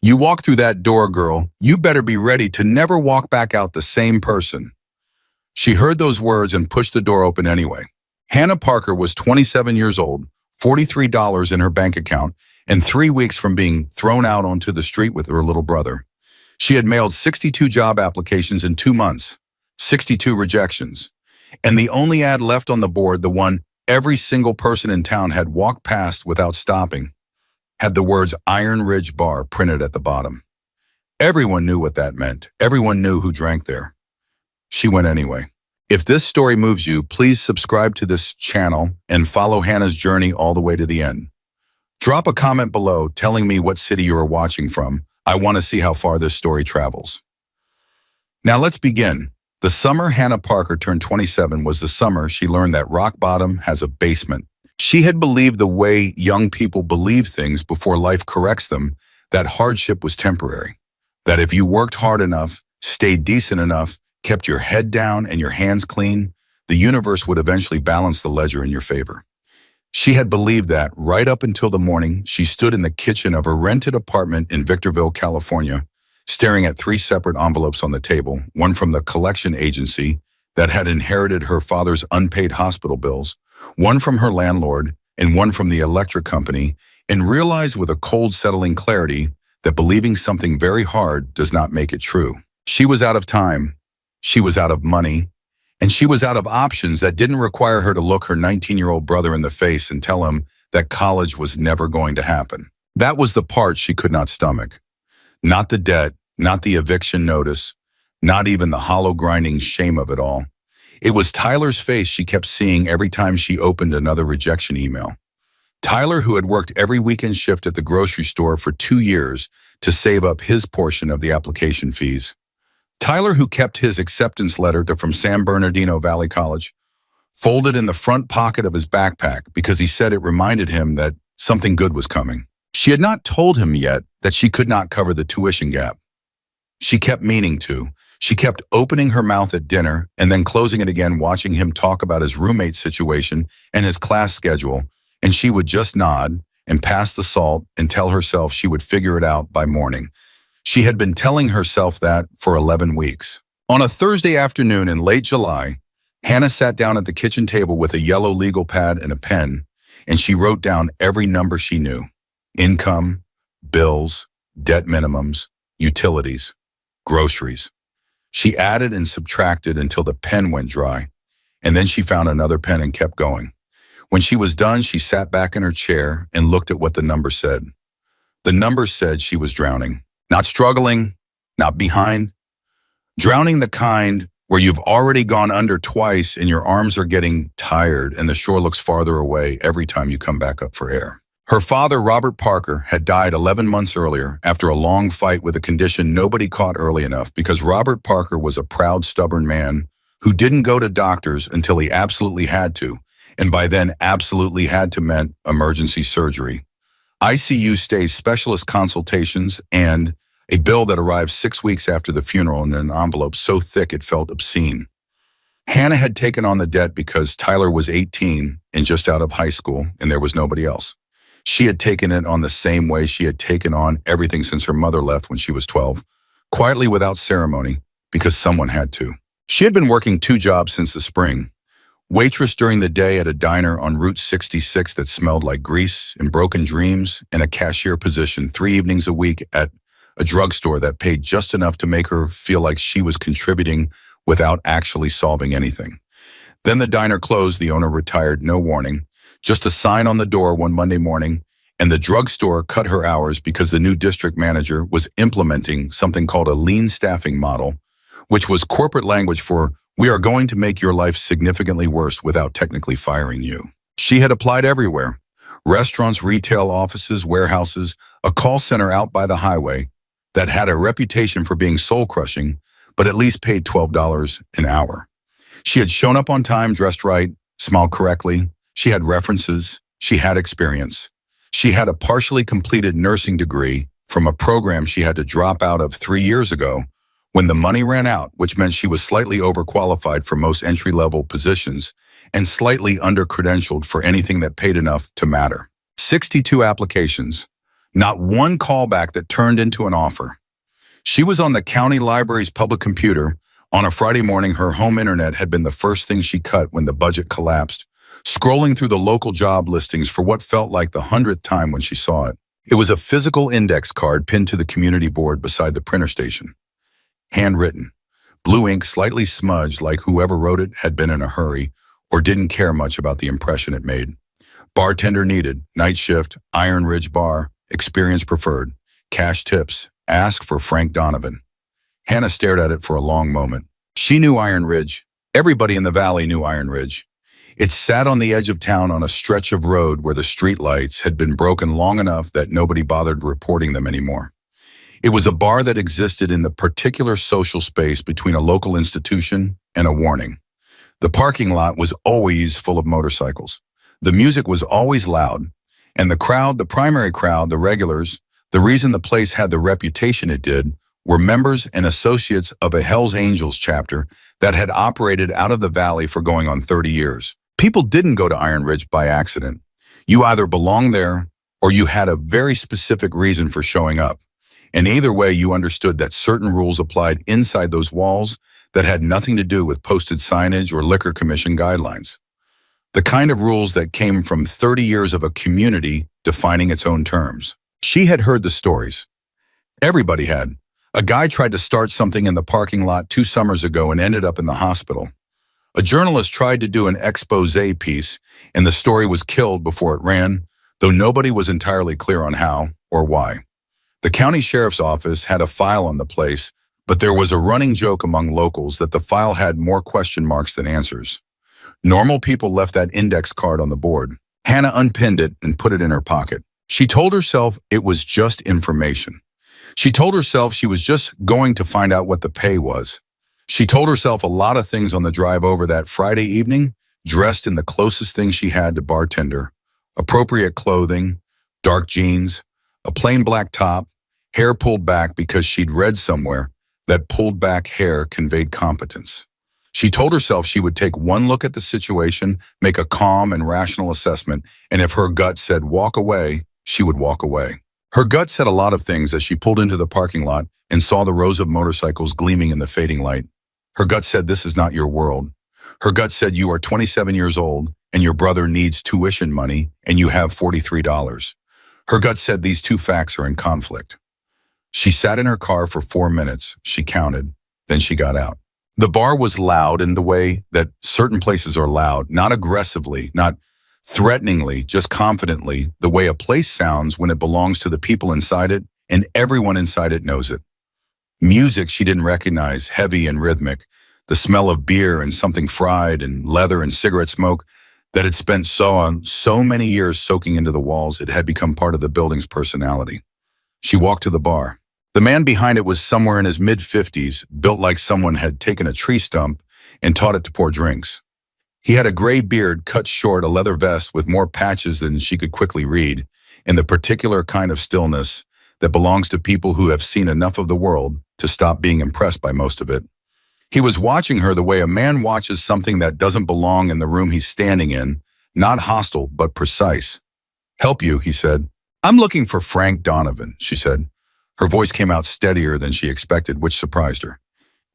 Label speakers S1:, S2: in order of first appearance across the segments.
S1: You walk through that door, girl, you better be ready to never walk back out the same person. She heard those words and pushed the door open anyway. Hannah Parker was 27 years old, $43 in her bank account, and 3 weeks from being thrown out onto the street with her little brother. She had mailed 62 job applications in 2 months, 62 rejections. And the only ad left on the board, the one every single person in town had walked past without stopping, had the words Iron Ridge Bar printed at the bottom. Everyone knew what that meant. Everyone knew who drank there. She went anyway. If this story moves you, please subscribe to this channel and follow Hannah's journey all the way to the end. Drop a comment below telling me what city you are watching from. I want to see how far this story travels. Now let's begin. The summer Hannah Parker turned 27 was the summer she learned that rock bottom has a basement. She had believed the way young people believe things before life corrects them, that hardship was temporary. That if you worked hard enough, stayed decent enough, kept your head down and your hands clean, the universe would eventually balance the ledger in your favor. She had believed that right up until the morning she stood in the kitchen of her rented apartment in Victorville, California, staring at 3 separate envelopes on the table, one from the collection agency that had inherited her father's unpaid hospital bills, one from her landlord, and one from the electric company, and realized with a cold settling clarity that believing something very hard does not make it true. She was out of time. She was out of money, and she was out of options that didn't require her to look her 19-year-old brother in the face and tell him that college was never going to happen. That was the part she could not stomach. Not the debt, not the eviction notice, not even the hollow grinding shame of it all. It was Tyler's face she kept seeing every time she opened another rejection email. Tyler, who had worked every weekend shift at the grocery store for 2 years to save up his portion of the application fees. Tyler, who kept his acceptance letter from San Bernardino Valley College folded in the front pocket of his backpack because he said it reminded him that something good was coming. She had not told him yet that she could not cover the tuition gap. She kept meaning to. She kept opening her mouth at dinner and then closing it again watching him talk about his roommate situation and his class schedule, and she would just nod and pass the salt and tell herself she would figure it out by morning. She had been telling herself that for 11 weeks. On a Thursday afternoon in late July, Hannah sat down at the kitchen table with a yellow legal pad and a pen, and she wrote down every number she knew. Income, bills, debt minimums, utilities, groceries. She added and subtracted until the pen went dry, and then she found another pen and kept going. When she was done, she sat back in her chair and looked at what the number said. The number said she was drowning. Not struggling, not behind. Drowning the kind where you've already gone under twice and your arms are getting tired and the shore looks farther away every time you come back up for air. Her father, Robert Parker, had died 11 months earlier after a long fight with a condition nobody caught early enough because Robert Parker was a proud, stubborn man who didn't go to doctors until he absolutely had to, and by then absolutely had to meant emergency surgery, ICU stays, specialist consultations, and a bill that arrived 6 weeks after the funeral in an envelope so thick it felt obscene. Hannah had taken on the debt because Tyler was 18 and just out of high school, and there was nobody else. She had taken it on the same way she had taken on everything since her mother left when she was 12, quietly without ceremony, because someone had to. She had been working 2 jobs since the spring. Waitress during the day at a diner on Route 66 that smelled like grease and broken dreams, and a cashier position 3 evenings a week at a drugstore that paid just enough to make her feel like she was contributing without actually solving anything. Then the diner closed, the owner retired, no warning, just a sign on the door one Monday morning, and the drugstore cut her hours because the new district manager was implementing something called a lean staffing model, which was corporate language for "we are going to make your life significantly worse without technically firing you." She had applied everywhere: restaurants, retail offices, warehouses, a call center out by the highway that had a reputation for being soul-crushing, but at least paid $12 an hour. She had shown up on time, dressed right, smiled correctly. She had references. She had experience. She had a partially completed nursing degree from a program she had to drop out of 3 years ago when the money ran out, which meant she was slightly overqualified for most entry-level positions and slightly under-credentialed for anything that paid enough to matter. 62 applications. Not one callback that turned into an offer. She was on the county library's public computer. On a Friday morning, her home internet had been the first thing she cut when the budget collapsed, scrolling through the local job listings for what felt like the 100th time when she saw it. It was a physical index card pinned to the community board beside the printer station. Handwritten. Blue ink slightly smudged like whoever wrote it had been in a hurry or didn't care much about the impression it made. Bartender needed, night shift, Iron Ridge Bar, experience preferred, cash tips, ask for Frank Donovan. Hannah stared at it for a long moment. She knew Iron Ridge. Everybody in the valley knew Iron Ridge. It sat on the edge of town on a stretch of road where the streetlights had been broken long enough that nobody bothered reporting them anymore. It was a bar that existed in the particular social space between a local institution and a warning. The parking lot was always full of motorcycles. The music was always loud, and the crowd, the primary crowd, the regulars, the reason the place had the reputation it did, were members and associates of a Hells Angels chapter that had operated out of the valley for going on 30 years. People didn't go to Iron Ridge by accident. You either belonged there or you had a very specific reason for showing up. And either way, you understood that certain rules applied inside those walls that had nothing to do with posted signage or liquor commission guidelines. The kind of rules that came from 30 years of a community defining its own terms. She had heard the stories. Everybody had. A guy tried to start something in the parking lot 2 summers ago and ended up in the hospital. A journalist tried to do an expose piece, and the story was killed before it ran, though nobody was entirely clear on how or why. The county sheriff's office had a file on the place, but there was a running joke among locals that the file had more question marks than answers. Normal people left that index card on the board. Hannah unpinned it and put it in her pocket. She told herself it was just information. She told herself she was just going to find out what the pay was. She told herself a lot of things on the drive over that Friday evening, dressed in the closest thing she had to bartender. Appropriate clothing, dark jeans, a plain black top, hair pulled back because she'd read somewhere that pulled back hair conveyed competence. She told herself she would take one look at the situation, make a calm and rational assessment, and if her gut said walk away, she would walk away. Her gut said a lot of things as she pulled into the parking lot and saw the rows of motorcycles gleaming in the fading light. Her gut said this is not your world. Her gut said you are 27 years old and your brother needs tuition money and you have $43. Her gut said these two facts are in conflict. She sat in her car for 4 minutes, she counted, then she got out. The bar was loud in the way that certain places are loud, not aggressively, not threateningly, just confidently, the way a place sounds when it belongs to the people inside it and everyone inside it knows it. Music she didn't recognize, heavy and rhythmic, the smell of beer and something fried and leather and cigarette smoke that had spent so many years soaking into the walls it had become part of the building's personality. She walked to the bar. The man behind it was somewhere in his mid-50s, built like someone had taken a tree stump and taught it to pour drinks. He had a gray beard cut short, a leather vest with more patches than she could quickly read, and the particular kind of stillness that belongs to people who have seen enough of the world to stop being impressed by most of it. He was watching her the way a man watches something that doesn't belong in the room he's standing in, not hostile, but precise. "Help you," he said. "I'm looking for Frank Donovan," she said. Her voice came out steadier than she expected, which surprised her.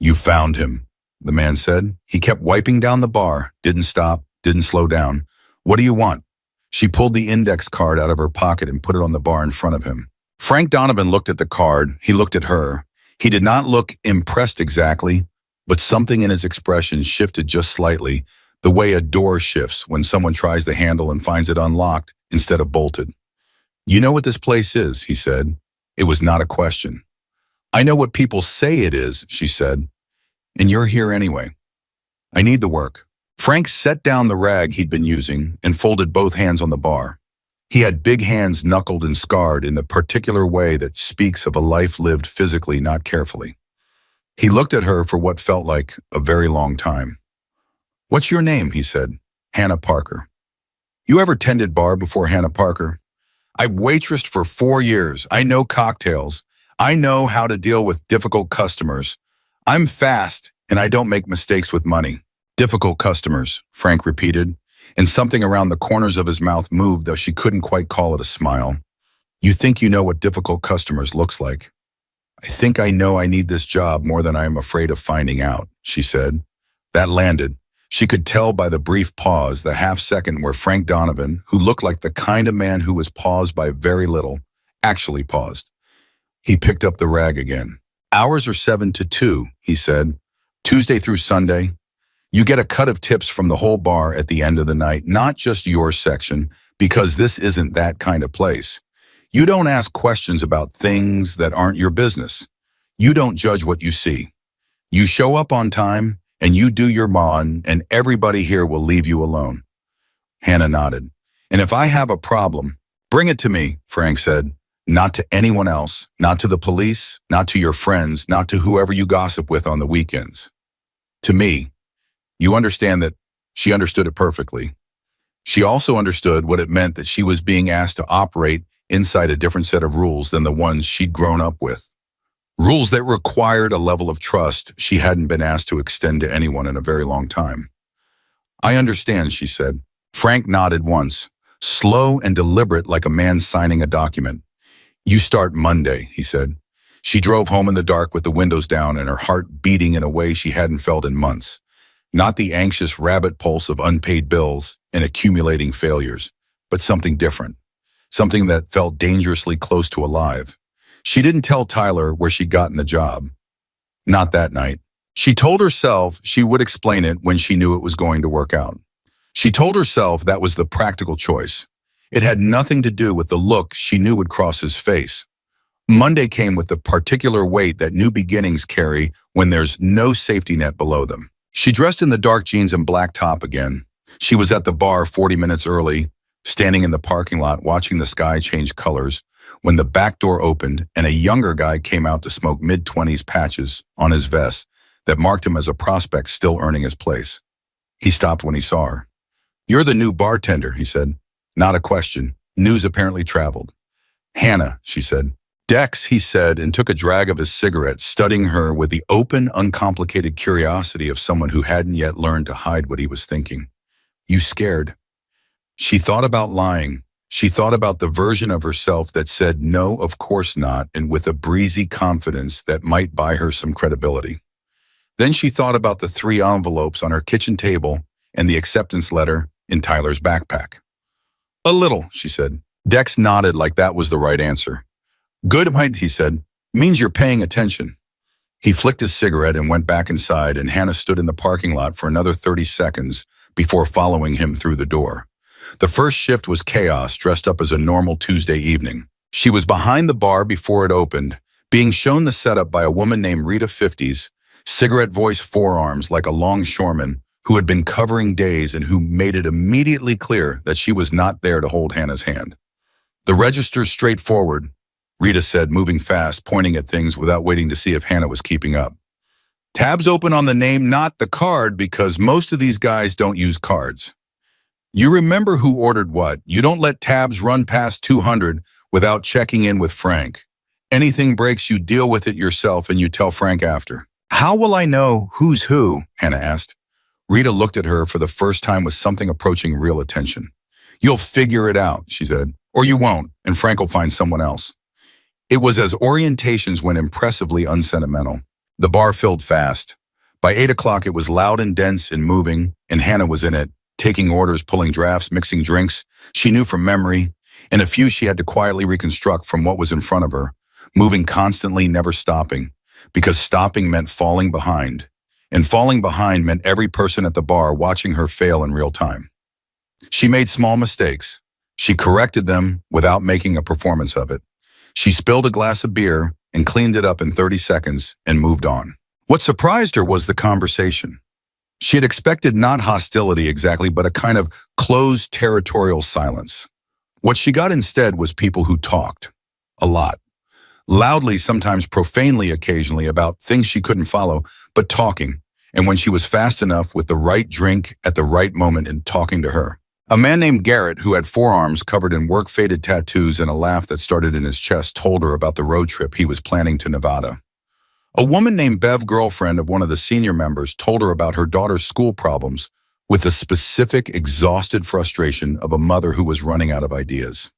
S1: "You found him," the man said. He kept wiping down the bar, didn't stop, didn't slow down. "What do you want?" She pulled the index card out of her pocket and put it on the bar in front of him. Frank Donovan looked at the card. He looked at her. He did not look impressed exactly, but something in his expression shifted just slightly, the way a door shifts when someone tries the handle and finds it unlocked instead of bolted. "You know what this place is," he said. It was not a question. "I know what people say it is," she said, "and you're here anyway. I need the work." Frank set down the rag he'd been using and folded both hands on the bar. He had big hands knuckled and scarred in the particular way that speaks of a life lived physically, not carefully. He looked at her for what felt like a very long time. "What's your name?" he said. "Hannah Parker." "You ever tended bar before, Hannah Parker?" "I waitressed for 4 years. I know cocktails. I know how to deal with difficult customers. I'm fast, and I don't make mistakes with money." "Difficult customers," Frank repeated, and something around the corners of his mouth moved, though she couldn't quite call it a smile. You think you know what difficult customers looks like. I think I know I need this job more than I am afraid of finding out, she said. That landed. She could tell by the brief pause, the half second where Frank Donovan, who looked like the kind of man who was paused by very little, actually paused. He picked up the rag again. Hours are 7 to 2, he said. Tuesday through Sunday. You get a cut of tips from the whole bar at the end of the night, not just your section, because this isn't that kind of place. You don't ask questions about things that aren't your business. You don't judge what you see. You show up on time, and you do your mon, and everybody here will leave you alone. Hannah nodded. And if I have a problem, bring it to me, Frank said. Not to anyone else, not to the police, not to your friends, not to whoever you gossip with on the weekends. To me. You understand that she understood it perfectly. She also understood what it meant that she was being asked to operate inside a different set of rules than the ones she'd grown up with. Rules that required a level of trust she hadn't been asked to extend to anyone in a very long time. I understand, she said. Frank nodded once, slow and deliberate like a man signing a document. You start Monday, he said. She drove home in the dark with the windows down and her heart beating in a way she hadn't felt in months. Not the anxious rabbit pulse of unpaid bills and accumulating failures, but something different. Something that felt dangerously close to alive. She didn't tell Tyler where she'd gotten the job. Not that night. She told herself she would explain it when she knew it was going to work out. She told herself that was the practical choice. It had nothing to do with the look she knew would cross his face. Monday came with the particular weight that new beginnings carry when there's no safety net below them. She dressed in the dark jeans and black top again. She was at the bar 40 minutes early, standing in the parking lot watching the sky change colors, when the back door opened and a younger guy came out to smoke mid-20s patches on his vest that marked him as a prospect still earning his place. He stopped when he saw her. You're the new bartender, he said. Not a question. News apparently traveled. Hannah, she said. Dex, he said, and took a drag of his cigarette, studying her with the open, uncomplicated curiosity of someone who hadn't yet learned to hide what he was thinking. You scared? She thought about lying. She thought about the version of herself that said no, of course not, and with a breezy confidence that might buy her some credibility. Then she thought about the 3 envelopes on her kitchen table and the acceptance letter in Tyler's backpack. A little, she said. Dex nodded like that was the right answer. Good, might, he said. Means you're paying attention. He flicked his cigarette and went back inside, and Hannah stood in the parking lot for another 30 seconds before following him through the door. The first shift was chaos, dressed up as a normal Tuesday evening. She was behind the bar before it opened, being shown the setup by a woman named Rita 50s, cigarette voice forearms like a longshoreman who had been covering days and who made it immediately clear that she was not there to hold Hannah's hand. The register's straightforward, Rita said, moving fast, pointing at things without waiting to see if Hannah was keeping up. Tabs open on the name, not the card, because most of these guys don't use cards. You remember who ordered what. You don't let tabs run past 200 without checking in with Frank. Anything breaks, you deal with it yourself and you tell Frank after. How will I know who's who? Hannah asked. Rita looked at her for the first time with something approaching real attention. You'll figure it out, she said, or you won't, and Frank will find someone else. It was as orientations went impressively unsentimental. The bar filled fast. By 8 o'clock, it was loud and dense and moving, and Hannah was in it, taking orders, pulling drafts, mixing drinks. She knew from memory, and a few she had to quietly reconstruct from what was in front of her, moving constantly, never stopping, because stopping meant falling behind, and falling behind meant every person at the bar watching her fail in real time. She made small mistakes. She corrected them without making a performance of it. She spilled a glass of beer and cleaned it up in 30 seconds and moved on. What surprised her was the conversation. She had expected not hostility exactly, but a kind of closed territorial silence. What she got instead was people who talked. A lot. Loudly, sometimes profanely occasionally, about things she couldn't follow, but talking, and when she was fast enough with the right drink at the right moment in talking to her. A man named Garrett, who had forearms covered in work-faded tattoos and a laugh that started in his chest, told her about the road trip he was planning to Nevada. A woman named Bev, girlfriend of one of the senior members, told her about her daughter's school problems with the specific, exhausted frustration of a mother who was running out of ideas.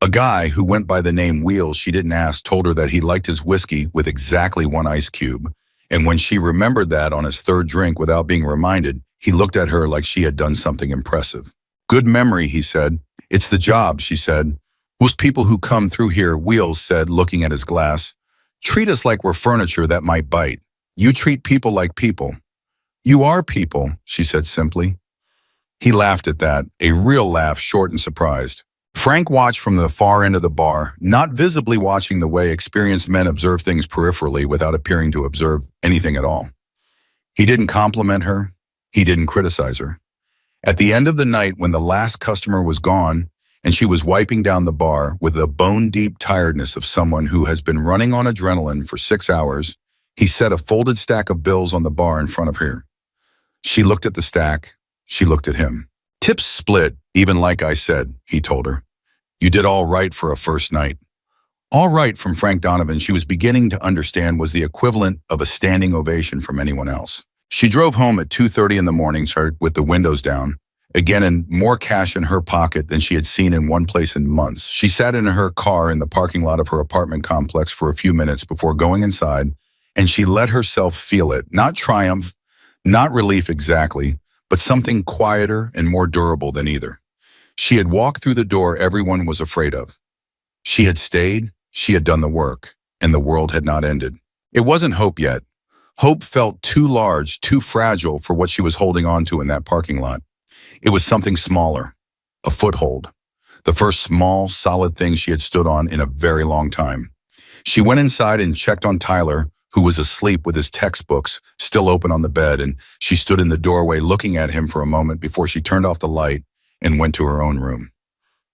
S1: A guy who went by the name Wheels she didn't ask told her that he liked his whiskey with exactly one ice cube, and when she remembered that on his third drink without being reminded, he looked at her like she had done something impressive. Good memory, he said. It's the job, she said. Most people who come through here, Wheels said, looking at his glass, treat us like we're furniture that might bite. You treat people like people. You are people, she said simply. He laughed at that, a real laugh, short and surprised. Frank watched from the far end of the bar, not visibly watching the way experienced men observe things peripherally without appearing to observe anything at all. He didn't compliment her. He didn't criticize her. At the end of the night, when the last customer was gone and she was wiping down the bar with the bone-deep tiredness of someone who has been running on adrenaline for 6 hours, he set a folded stack of bills on the bar in front of her. She looked at the stack. She looked at him. Tips split, even like I said, he told her. You did all right for a first night. All right from Frank Donovan, she was beginning to understand, was the equivalent of a standing ovation from anyone else. She drove home at 2:30 in the morning, with the windows down, again and more cash in her pocket than she had seen in one place in months. She sat in her car in the parking lot of her apartment complex for a few minutes before going inside, and she let herself feel it, not triumph, not relief exactly, but something quieter and more durable than either. She had walked through the door everyone was afraid of. She had stayed, she had done the work, and the world had not ended. It wasn't hope yet. Hope felt too large, too fragile for what she was holding on to in that parking lot. It was something smaller, a foothold, the first small, solid thing she had stood on in a very long time. She went inside and checked on Tyler, who was asleep with his textbooks still open on the bed, and she stood in the doorway looking at him for a moment before she turned off the light and went to her own room.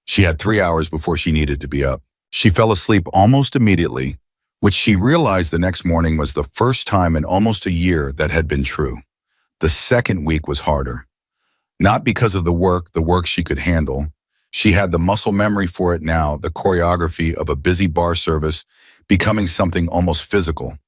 S1: She had 3 hours before she needed to be up. She fell asleep almost immediately, which she realized the next morning was the first time in almost a year that had been true. The second week was harder. Not because of the work she could handle. She had the muscle memory for it now, the choreography of a busy bar service becoming something almost physical,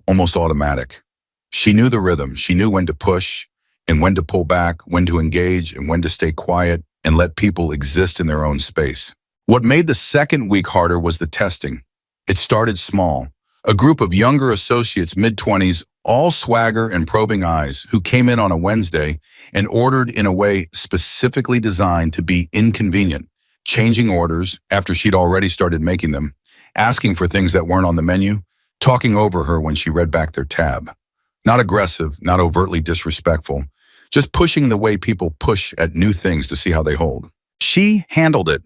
S1: almost automatic. She knew the rhythm. She knew when to push and when to pull back, when to engage and when to stay quiet and let people exist in their own space. What made the second week harder was the testing. It started small. A group of younger associates, mid-20s, all swagger and probing eyes, who came in on a Wednesday and ordered in a way specifically designed to be inconvenient, changing orders after she'd already started making them, asking for things that weren't on the menu, talking over her when she read back their tab. Not aggressive, not overtly disrespectful, just pushing the way people push at new things to see how they hold. She handled it,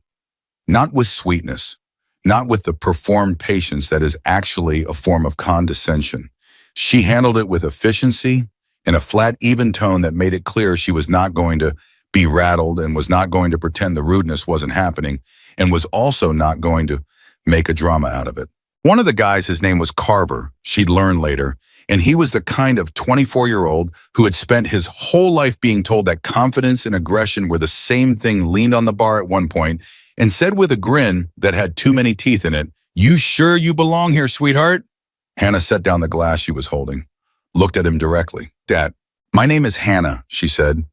S1: not with sweetness, not with the performed patience that is actually a form of condescension. She handled it with efficiency and a flat, even tone that made it clear she was not going to be rattled and was not going to pretend the rudeness wasn't happening and was also not going to make a drama out of it. One of the guys, his name was Carver, she'd learn later, and he was the kind of 24-year-old who had spent his whole life being told that confidence and aggression were the same thing, leaned on the bar at one point and said with a grin that had too many teeth in it, "You sure you belong here, sweetheart?" Hannah set down the glass she was holding, looked at him directly. "Dad, my name is Hannah," she said,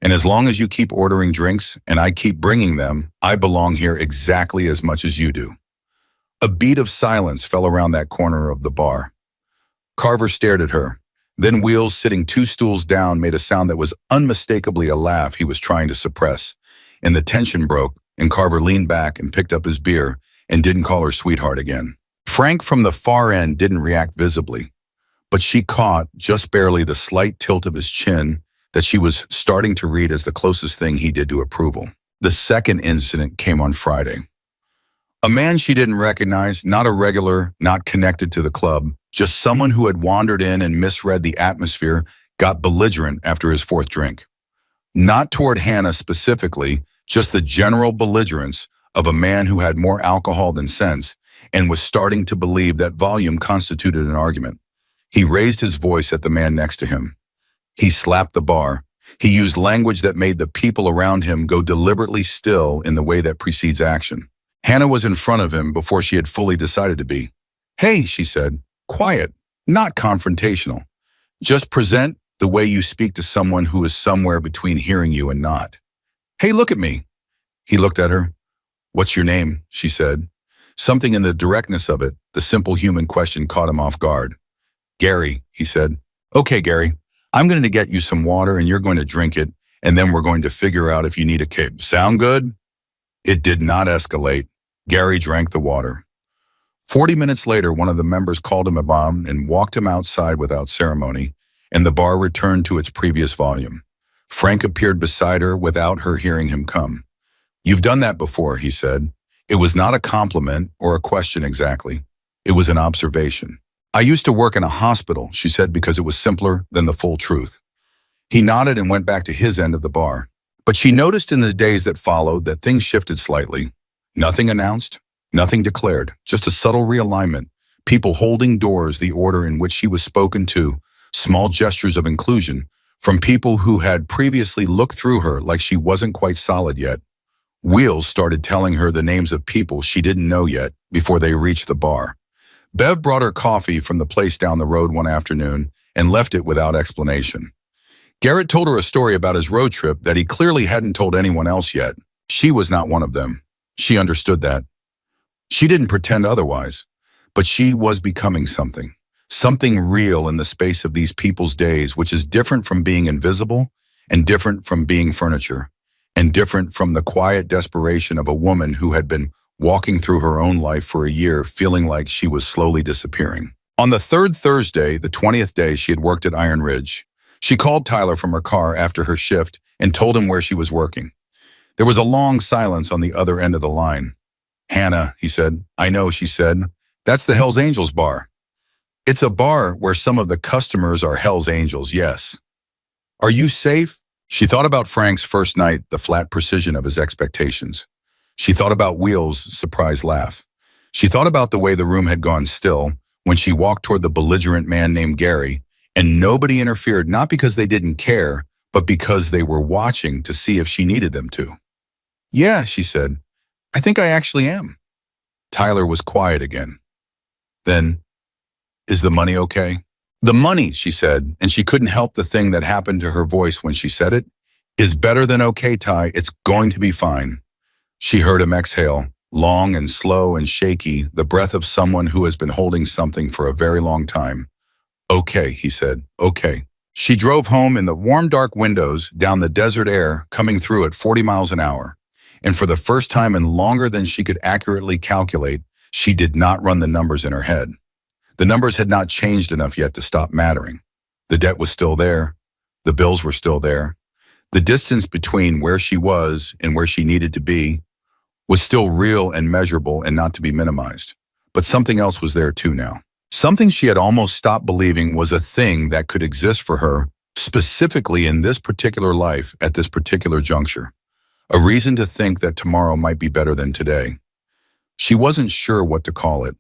S1: "and as long as you keep ordering drinks and I keep bringing them, I belong here exactly as much as you do." A beat of silence fell around that corner of the bar. Carver stared at her. Then Wheels, sitting 2 stools down, made a sound that was unmistakably a laugh he was trying to suppress, and the tension broke, and Carver leaned back and picked up his beer and didn't call her sweetheart again. Frank from the far end didn't react visibly, but she caught, just barely, the slight tilt of his chin that she was starting to read as the closest thing he did to approval. The second incident came on Friday. A man she didn't recognize, not a regular, not connected to the club, just someone who had wandered in and misread the atmosphere, got belligerent after his 4th drink. Not toward Hannah specifically, just the general belligerence of a man who had more alcohol than sense and was starting to believe that volume constituted an argument. He raised his voice at the man next to him. He slapped the bar. He used language that made the people around him go deliberately still in the way that precedes action. Hannah was in front of him before she had fully decided to be. "Hey," she said, "quiet, not confrontational. Just present the way you speak to someone who is somewhere between hearing you and not. Hey, look at me." He looked at her. "What's your name?" she said. Something in the directness of it, the simple human question, caught him off guard. "Gary," he said. "Okay, Gary, I'm going to get you some water and you're going to drink it, and then we're going to figure out if you need a cape. Sound good?" It did not escalate. Gary drank the water. 40 minutes later, one of the members called him a bomb and walked him outside without ceremony, and the bar returned to its previous volume. Frank appeared beside her without her hearing him come. "You've done that before," he said. It was not a compliment or a question exactly. It was an observation. "I used to work in a hospital," she said, because it was simpler than the full truth. He nodded and went back to his end of the bar. But she noticed in the days that followed that things shifted slightly. Nothing announced, nothing declared, just a subtle realignment. People holding doors the order in which she was spoken to, small gestures of inclusion from people who had previously looked through her like she wasn't quite solid yet. Wheels started telling her the names of people she didn't know yet before they reached the bar. Bev brought her coffee from the place down the road one afternoon and left it without explanation. Garrett told her a story about his road trip that he clearly hadn't told anyone else yet. She was not one of them. She understood that. She didn't pretend otherwise, but she was becoming something real in the space of these people's days, which is different from being invisible and different from being furniture and different from the quiet desperation of a woman who had been walking through her own life for a year, feeling like she was slowly disappearing. On the third Thursday, the 20th day she had worked at Iron Ridge, she called Tyler from her car after her shift and told him where she was working. There was a long silence on the other end of the line. "Hannah," he said. "I know," she said. "That's the Hells Angels bar." "It's a bar where some of the customers are Hells Angels, yes." "Are you safe?" She thought about Frank's first night, the flat precision of his expectations. She thought about Wheel's surprised laugh. She thought about the way the room had gone still when she walked toward the belligerent man named Gary, and nobody interfered, not because they didn't care, but because they were watching to see if she needed them to. "Yeah," she said. "I think I actually am." Tyler was quiet again. Then, "Is the money okay?" "The money," she said, and she couldn't help the thing that happened to her voice when she said it, "is better than okay, Ty. It's going to be fine." She heard him exhale, long and slow and shaky, the breath of someone who has been holding something for a very long time. "Okay," he said, "okay." She drove home in the warm, dark windows, down the desert air, coming through at 40 miles an hour. And for the first time in longer than she could accurately calculate, she did not run the numbers in her head. The numbers had not changed enough yet to stop mattering. The debt was still there. The bills were still there. The distance between where she was and where she needed to be was still real and measurable and not to be minimized. But something else was there too now. Something she had almost stopped believing was a thing that could exist for her, specifically in this particular life at this particular juncture. A reason to think that tomorrow might be better than today. She wasn't sure what to call it.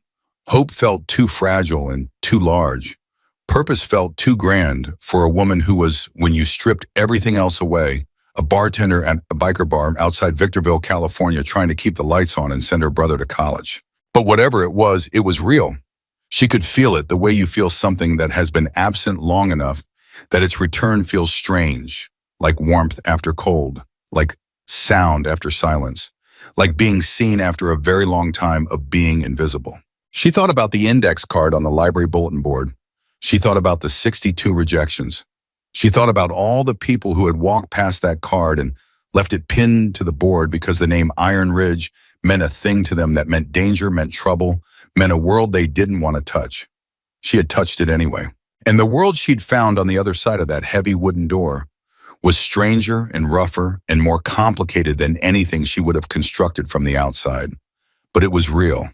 S1: Hope felt too fragile and too large. Purpose felt too grand for a woman who was, when you stripped everything else away, a bartender at a biker bar outside Victorville, California, trying to keep the lights on and send her brother to college. But whatever it was real. She could feel it the way you feel something that has been absent long enough that its return feels strange, like warmth after cold, like sound after silence, like being seen after a very long time of being invisible. She thought about the index card on the library bulletin board. She thought about the 62 rejections. She thought about all the people who had walked past that card and left it pinned to the board because the name Iron Ridge meant a thing to them that meant danger, meant trouble, meant a world they didn't want to touch. She had touched it anyway. And the world she'd found on the other side of that heavy wooden door was stranger and rougher and more complicated than anything she would have constructed from the outside. But it was real,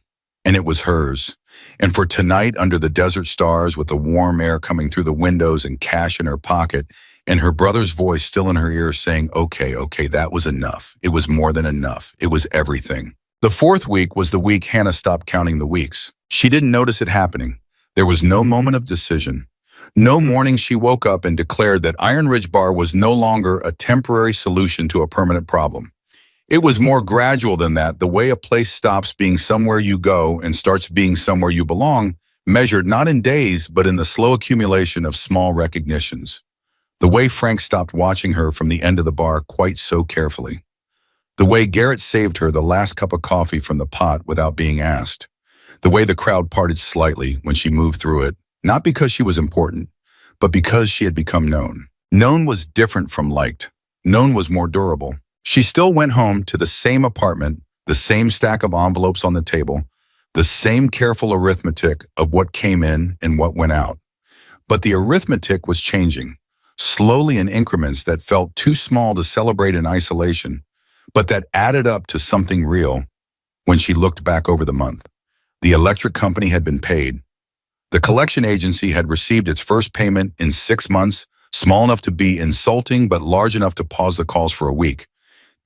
S1: and it was hers. And for tonight, under the desert stars, with the warm air coming through the windows and cash in her pocket, and her brother's voice still in her ears saying, okay, that was enough. It was more than enough. It was everything. The fourth week was the week Hannah stopped counting the weeks. She didn't notice it happening. There was no moment of decision. No morning she woke up and declared that Iron Ridge Bar was no longer a temporary solution to a permanent problem. It was more gradual than that, the way a place stops being somewhere you go and starts being somewhere you belong, measured not in days, but in the slow accumulation of small recognitions. The way Frank stopped watching her from the end of the bar quite so carefully. The way Garrett saved her the last cup of coffee from the pot without being asked. The way the crowd parted slightly when she moved through it, not because she was important, but because she had become known. Known was different from liked. Known was more durable. She still went home to the same apartment, the same stack of envelopes on the table, the same careful arithmetic of what came in and what went out. But the arithmetic was changing, slowly in increments that felt too small to celebrate in isolation, but that added up to something real when she looked back over the month. The electric company had been paid. The collection agency had received its first payment in 6 months, small enough to be insulting but large enough to pause the calls for a week.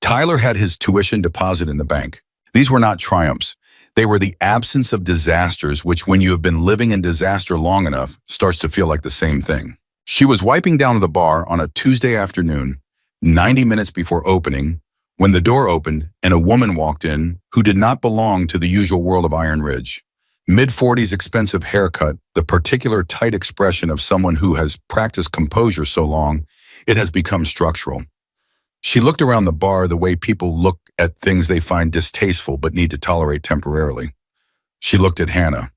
S1: Tyler had his tuition deposit in the bank. These were not triumphs. They were the absence of disasters, which when you have been living in disaster long enough, starts to feel like the same thing. She was wiping down at the bar on a Tuesday afternoon, 90 minutes before opening, when the door opened and a woman walked in who did not belong to the usual world of Iron Ridge. Mid-40s expensive haircut, the particular tight expression of someone who has practiced composure so long, it has become structural. She looked around the bar the way people look at things they find distasteful but need to tolerate temporarily. She looked at Hannah.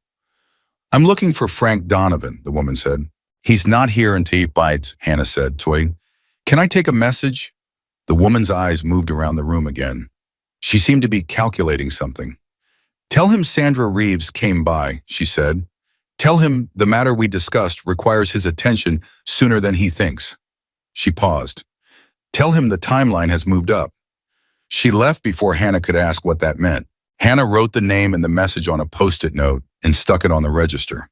S1: "I'm looking for Frank Donovan," the woman said. "He's not here until he bites," Hannah said, toying. "Can I take a message?" The woman's eyes moved around the room again. She seemed to be calculating something. "Tell him Sandra Reeves came by," she said. "Tell him the matter we discussed requires his attention sooner than he thinks." She paused. "Tell him the timeline has moved up." She left before Hannah could ask what that meant. Hannah wrote the name and the message on a Post-it note and stuck it on the register.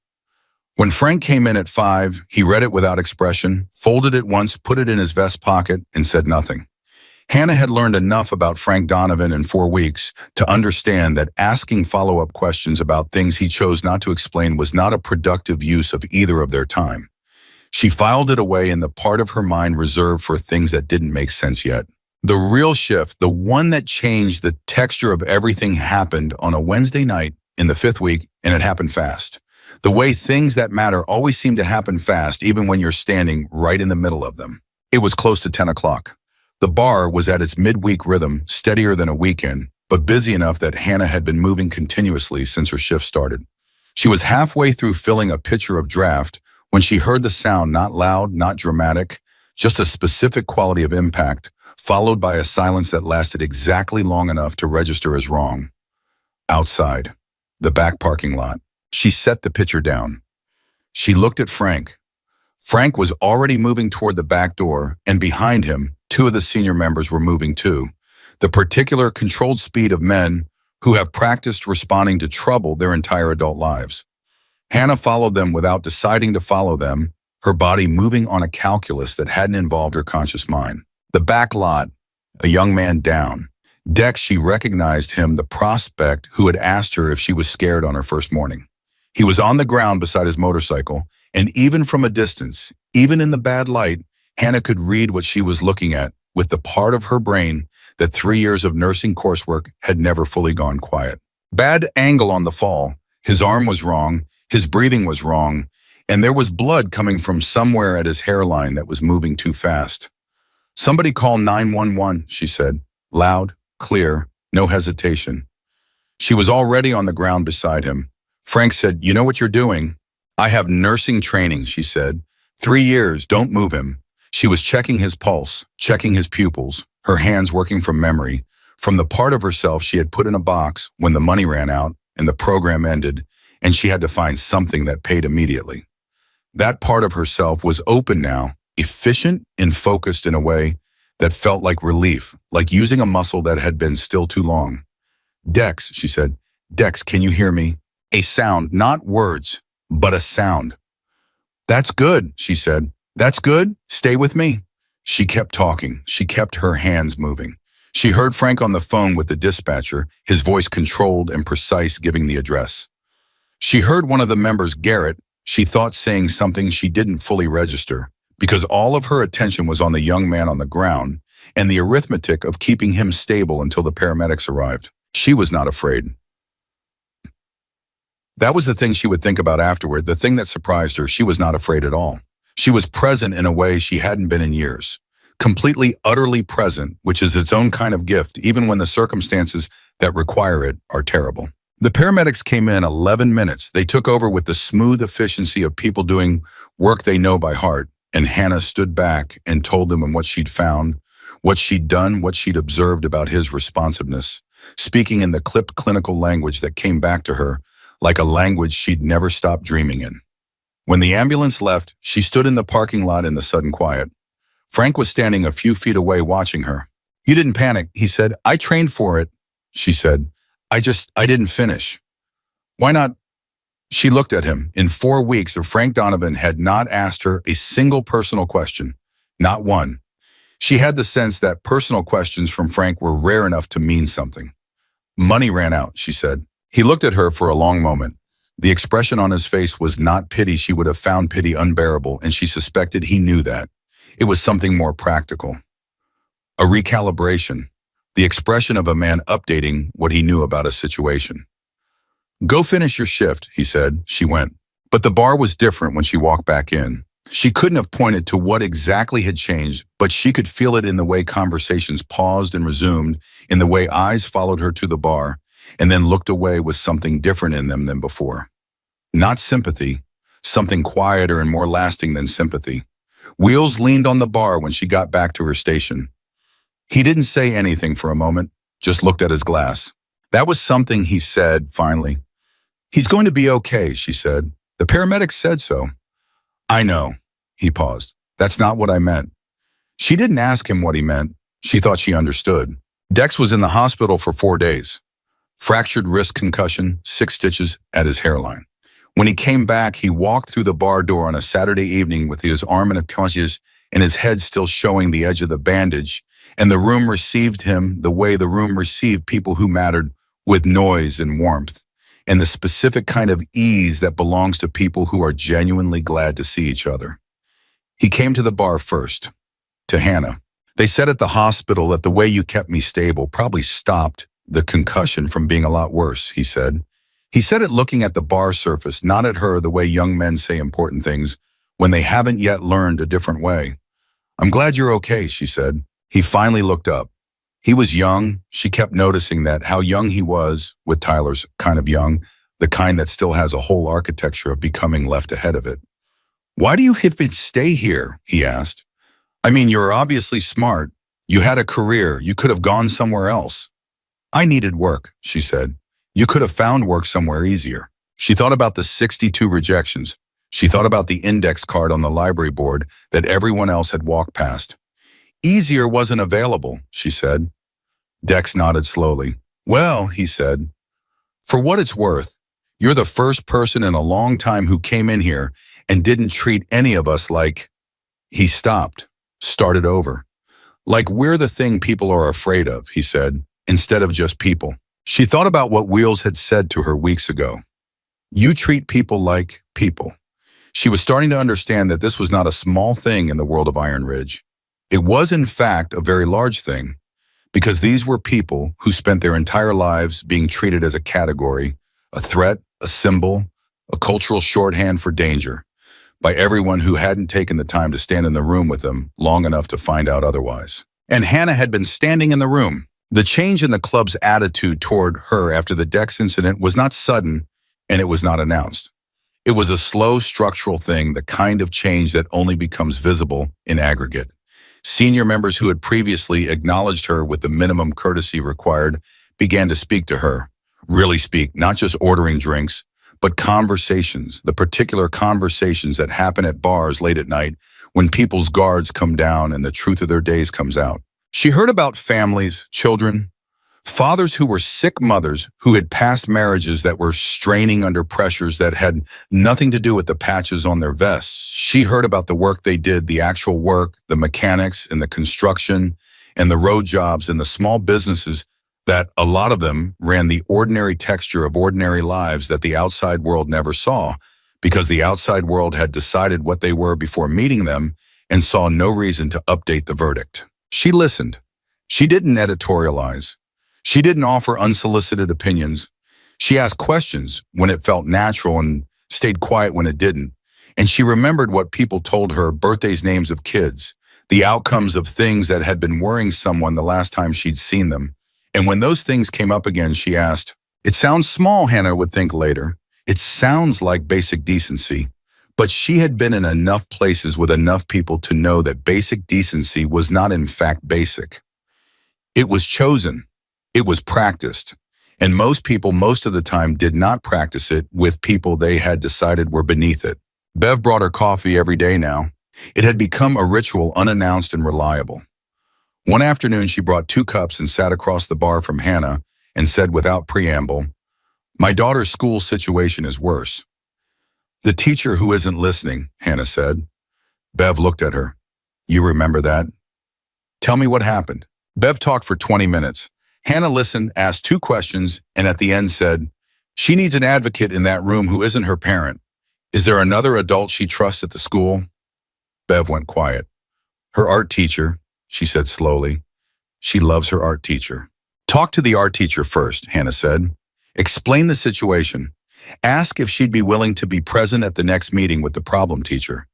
S1: When Frank came in at 5, he read it without expression, folded it once, put it in his vest pocket, and said nothing. Hannah had learned enough about Frank Donovan in 4 weeks to understand that asking follow-up questions about things he chose not to explain was not a productive use of either of their time. She filed it away in the part of her mind reserved for things that didn't make sense yet. The real shift, the one that changed the texture of everything, happened on a Wednesday night in the 5th week, and it happened fast. The way things that matter always seem to happen fast, even when you're standing right in the middle of them. It was close to 10 o'clock. The bar was at its midweek rhythm, steadier than a weekend, but busy enough that Hannah had been moving continuously since her shift started. She was halfway through filling a pitcher of draft when she heard the sound, not loud, not dramatic, just a specific quality of impact, followed by a silence that lasted exactly long enough to register as wrong. Outside, the back parking lot. She set the pitcher down. She looked at Frank. Frank was already moving toward the back door, and behind him, 2 of the senior members were moving too. The particular controlled speed of men who have practiced responding to trouble their entire adult lives. Hannah followed them without deciding to follow them, her body moving on a calculus that hadn't involved her conscious mind. The back lot, a young man down. Dex, she recognized him, the prospect who had asked her if she was scared on her first morning. He was on the ground beside his motorcycle, and even from a distance, even in the bad light, Hannah could read what she was looking at with the part of her brain that 3 years of nursing coursework had never fully gone quiet. Bad angle on the fall. His arm was wrong, his breathing was wrong, and there was blood coming from somewhere at his hairline that was moving too fast. "Somebody call 911, she said, loud, clear, no hesitation. She was already on the ground beside him. Frank said, "You know what you're doing?" "I have nursing training," she said. 3 years, don't move him." She was checking his pulse, checking his pupils, her hands working from memory, from the part of herself she had put in a box when the money ran out and the program ended, and she had to find something that paid immediately. That part of herself was open now, efficient and focused in a way that felt like relief, like using a muscle that had been still too long. "Dex," she said. "Dex, can you hear me?" A sound, not words, but a sound. "That's good," she said. "That's good. Stay with me." She kept talking. She kept her hands moving. She heard Frank on the phone with the dispatcher, his voice controlled and precise, giving the address. She heard one of the members, Garrett, she thought saying something she didn't fully register, because all of her attention was on the young man on the ground and the arithmetic of keeping him stable until the paramedics arrived. She was not afraid. That was the thing she would think about afterward, the thing that surprised her. She was not afraid at all. She was present in a way she hadn't been in years. completely, utterly present, which is its own kind of gift, even when the circumstances that require it are terrible. The paramedics came in 11 minutes. They took over with the smooth efficiency of people doing work they know by heart, and Hannah stood back and told them what she'd found, what she'd done, what she'd observed about his responsiveness, speaking in the clipped clinical language that came back to her like a language she'd never stopped dreaming in. When the ambulance left, she stood in the parking lot in the sudden quiet. Frank was standing a few feet away watching her. "You didn't panic," he said. "I trained for it," she said. I didn't finish." "Why not?" She looked at him. In 4 weeks, Frank Donovan had not asked her a single personal question. Not one. She had the sense that personal questions from Frank were rare enough to mean something. "Money ran out," she said. He looked at her for a long moment. The expression on his face was not pity. She would have found pity unbearable, and she suspected he knew that. It was something more practical. A recalibration. The expression of a man updating what he knew about a situation. "Go finish your shift," he said. She went. But the bar was different when she walked back in. She couldn't have pointed to what exactly had changed, but she could feel it in the way conversations paused and resumed, in the way eyes followed her to the bar, and then looked away with something different in them than before. Not sympathy, something quieter and more lasting than sympathy. Wheels leaned on the bar when she got back to her station. He didn't say anything for a moment, just looked at his glass. "That was something," he said, finally. "He's going to be okay," she said. "The paramedics said so." "I know." He paused. "That's not what I meant." She didn't ask him what he meant. She thought she understood. Dex was in the hospital for 4 days. Fractured wrist concussion, 6 stitches at his hairline. When he came back, he walked through the bar door on a Saturday evening with his arm in a conscious and his head still showing the edge of the bandage, and the room received him the way the room received people who mattered, with noise and warmth, and the specific kind of ease that belongs to people who are genuinely glad to see each other. He came to the bar first, to Hannah. "They said at the hospital that the way you kept me stable probably stopped the concussion from being a lot worse," he said. He said it looking at the bar surface, not at her the way young men say important things when they haven't yet learned a different way. "I'm glad you're okay," she said. He finally looked up. He was young. She kept noticing that, how young he was, with Tyler's kind of young, the kind that still has a whole architecture of becoming left ahead of it. "Why do you stay here?" he asked. "I mean, you're obviously smart. You had a career. You could have gone somewhere else." "I needed work," she said. "You could have found work somewhere easier." She thought about the 62 rejections. She thought about the index card on the library board that everyone else had walked past. "Easier wasn't available," she said. Dex nodded slowly. "Well," he said, "for what it's worth, you're the first person in a long time who came in here and didn't treat any of us like—" He stopped, started over. "Like we're the thing people are afraid of," he said, "instead of just people." She thought about what Wheels had said to her weeks ago. "You treat people like people." She was starting to understand that this was not a small thing in the world of Iron Ridge. It was, in fact, a very large thing, because these were people who spent their entire lives being treated as a category, a threat, a symbol, a cultural shorthand for danger, by everyone who hadn't taken the time to stand in the room with them long enough to find out otherwise. And Hannah had been standing in the room. The change in the club's attitude toward her after the Dex incident was not sudden, and it was not announced. It was a slow, structural thing, the kind of change that only becomes visible in aggregate. Senior members who had previously acknowledged her with the minimum courtesy required began to speak to her. Really speak, not just ordering drinks, but conversations, the particular conversations that happen at bars late at night when people's guards come down and the truth of their days comes out. She heard about families, children, fathers who were sick mothers who had past marriages that were straining under pressures that had nothing to do with the patches on their vests. She heard about the work they did, the actual work, the mechanics and the construction and the road jobs and the small businesses that a lot of them ran the ordinary texture of ordinary lives that the outside world never saw, because the outside world had decided what they were before meeting them and saw no reason to update the verdict. She listened. She didn't editorialize. She didn't offer unsolicited opinions. She asked questions when it felt natural and stayed quiet when it didn't. And she remembered what people told her, birthdays, names of kids, the outcomes of things that had been worrying someone the last time she'd seen them. And when those things came up again, she asked, "It sounds small," Hannah would think later. "It sounds like basic decency." But she had been in enough places with enough people to know that basic decency was not in fact basic. It was chosen. It was practiced. And most people most of the time did not practice it with people they had decided were beneath it. Bev brought her coffee every day now. It had become a ritual unannounced and reliable. One afternoon she brought 2 cups and sat across the bar from Hannah and said without preamble, "My daughter's school situation is worse." "The teacher who isn't listening," Hannah said. Bev looked at her. "You remember that? Tell me what happened." Bev talked for 20 minutes. Hannah listened, asked 2 questions, and at the end said, "She needs an advocate in that room who isn't her parent. Is there another adult she trusts at the school?" Bev went quiet. "Her art teacher," she said slowly. "She loves her art teacher." "Talk to the art teacher first," Hannah said. "Explain the situation. Ask if she'd be willing to be present at the next meeting with the problem teacher.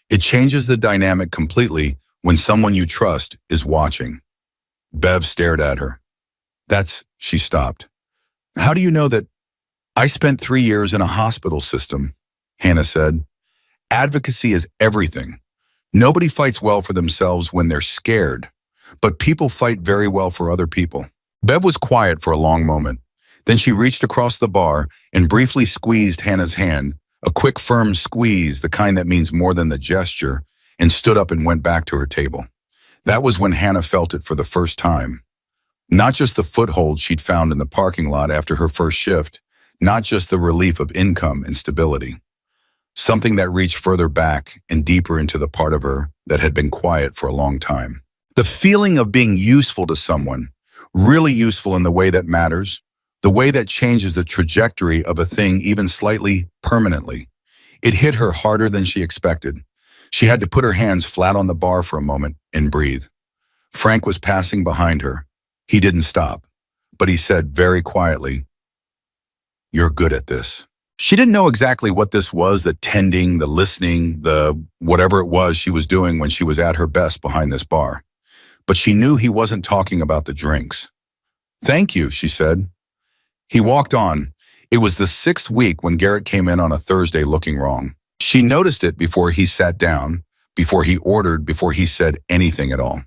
S1: It changes the dynamic completely when someone you trust is watching." Bev stared at her. She stopped. "How do you know that?" "I spent 3 years in a hospital system," Hannah said. "Advocacy is everything. Nobody fights well for themselves when they're scared, but people fight very well for other people." Bev was quiet for a long moment. Then she reached across the bar and briefly squeezed Hannah's hand, a quick, firm squeeze, the kind that means more than the gesture, and stood up and went back to her table. That was when Hannah felt it for the first time. Not just the foothold she'd found in the parking lot after her first shift, not just the relief of income and stability. Something that reached further back and deeper into the part of her that had been quiet for a long time. The feeling of being useful to someone, really useful in the way that matters, the way that changes the trajectory of a thing even slightly permanently. It hit her harder than she expected. She had to put her hands flat on the bar for a moment and breathe. Frank was passing behind her. He didn't stop, but he said very quietly, "You're good at this." She didn't know exactly what this was, the tending, the listening, the whatever it was she was doing when she was at her best behind this bar. But she knew he wasn't talking about the drinks. "Thank you," she said. He walked on. It was the 6th week when Garrett came in on a Thursday looking wrong. She noticed it before he sat down, before he ordered, before he said anything at all.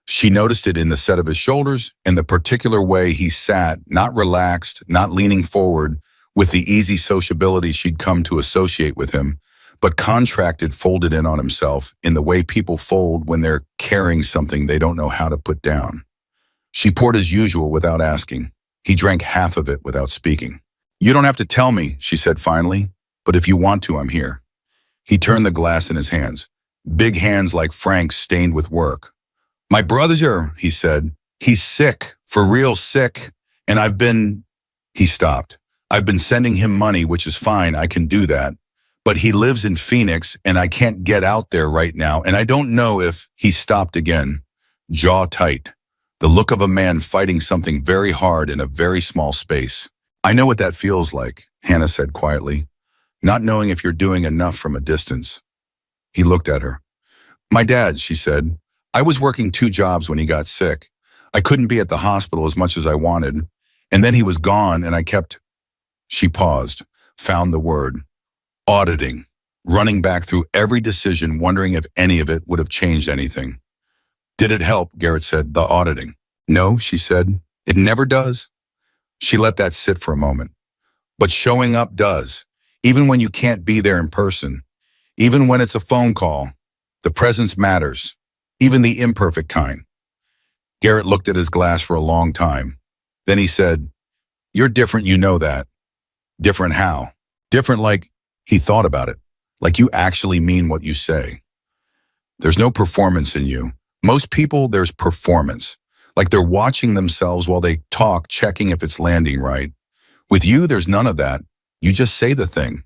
S1: She noticed it in the set of his shoulders and the particular way he sat, not relaxed, not leaning forward, with the easy sociability she'd come to associate with him, but contracted, folded in on himself in the way people fold when they're carrying something they don't know how to put down. She poured as usual without asking. He drank half of it without speaking. "You don't have to tell me," she said finally, "but if you want to, I'm here." He turned the glass in his hands, big hands like Frank's stained with work. "My brother," he said. "He's sick, for real sick, and He stopped. "I've been sending him money, which is fine, I can do that. But he lives in Phoenix, and I can't get out there right now, and I don't know if—" He stopped again, jaw tight, the look of a man fighting something very hard in a very small space. "I know what that feels like," Hannah said quietly, "not knowing if you're doing enough from a distance." He looked at her. "My dad," she said. "I was working 2 jobs when he got sick. I couldn't be at the hospital as much as I wanted. And then he was gone and I kept—" She paused, found the word. "Auditing." Running back through every decision, wondering if any of it would have changed anything. "Did it help?" Garrett said. "The auditing." "No," she said. "It never does." She let that sit for a moment. "But showing up does. Even when you can't be there in person. Even when it's a phone call. The presence matters. Even the imperfect kind." Garrett looked at his glass for a long time. Then he said, "You're different, you know that." "Different how?" "Different like," he thought about it, "like you actually mean what you say. There's no performance in you. Most people, there's performance. Like they're watching themselves while they talk, checking if it's landing right. With you, there's none of that. You just say the thing.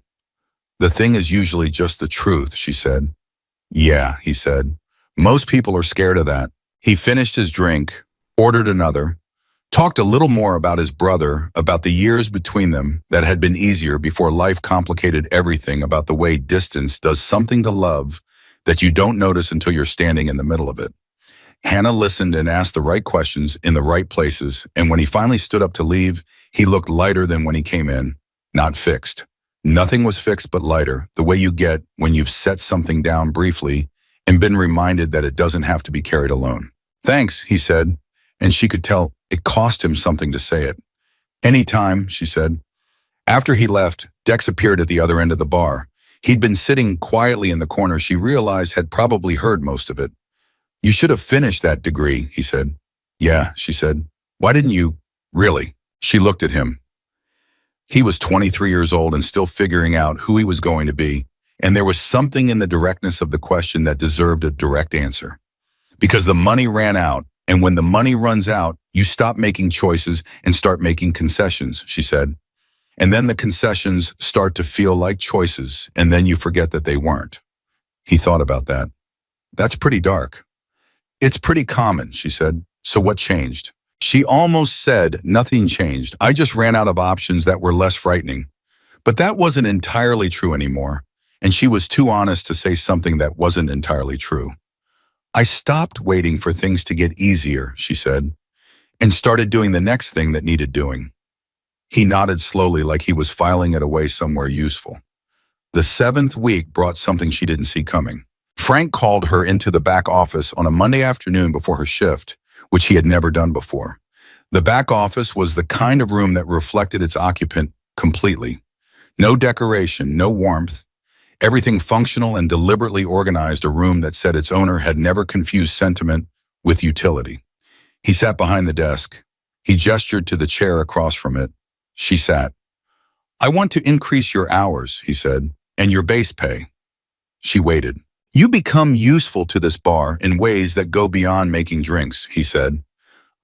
S1: The thing is usually just the truth," she said. "Yeah," he said. "Most people are scared of that." He finished his drink, ordered another, talked a little more about his brother, about the years between them that had been easier before life complicated everything, about the way distance does something to love that you don't notice until you're standing in the middle of it. Hannah listened and asked the right questions in the right places, and when he finally stood up to leave, he looked lighter than when he came in, not fixed. Nothing was fixed but lighter, the way you get when you've set something down briefly and been reminded that it doesn't have to be carried alone. Thanks, he said, and she could tell it cost him something to say it. Anytime, she said. After he left, Dex appeared at the other end of the bar. He'd been sitting quietly in the corner she realized had probably heard most of it. You should have finished that degree, he said. Yeah, she said. Why didn't you? Really? She looked at him. He was 23 years old and still figuring out who he was going to be, and there was something in the directness of the question that deserved a direct answer. Because the money ran out, and when the money runs out, you stop making choices and start making concessions, she said. And then the concessions start to feel like choices, and then you forget that they weren't. He thought about that. That's pretty dark. It's pretty common, she said. So what changed? She almost said nothing changed. I just ran out of options that were less frightening. But that wasn't entirely true anymore, and she was too honest to say something that wasn't entirely true. I stopped waiting for things to get easier, she said, and started doing the next thing that needed doing. He nodded slowly like he was filing it away somewhere useful. The 7th week brought something she didn't see coming. Frank called her into the back office on a Monday afternoon before her shift, which he had never done before. The back office was the kind of room that reflected its occupant completely. No decoration, no warmth. Everything functional and deliberately organized, a room that said its owner had never confused sentiment with utility. He sat behind the desk. He gestured to the chair across from it. She sat. I want to increase your hours, he said, and your base pay. She waited. You become useful to this bar in ways that go beyond making drinks, he said.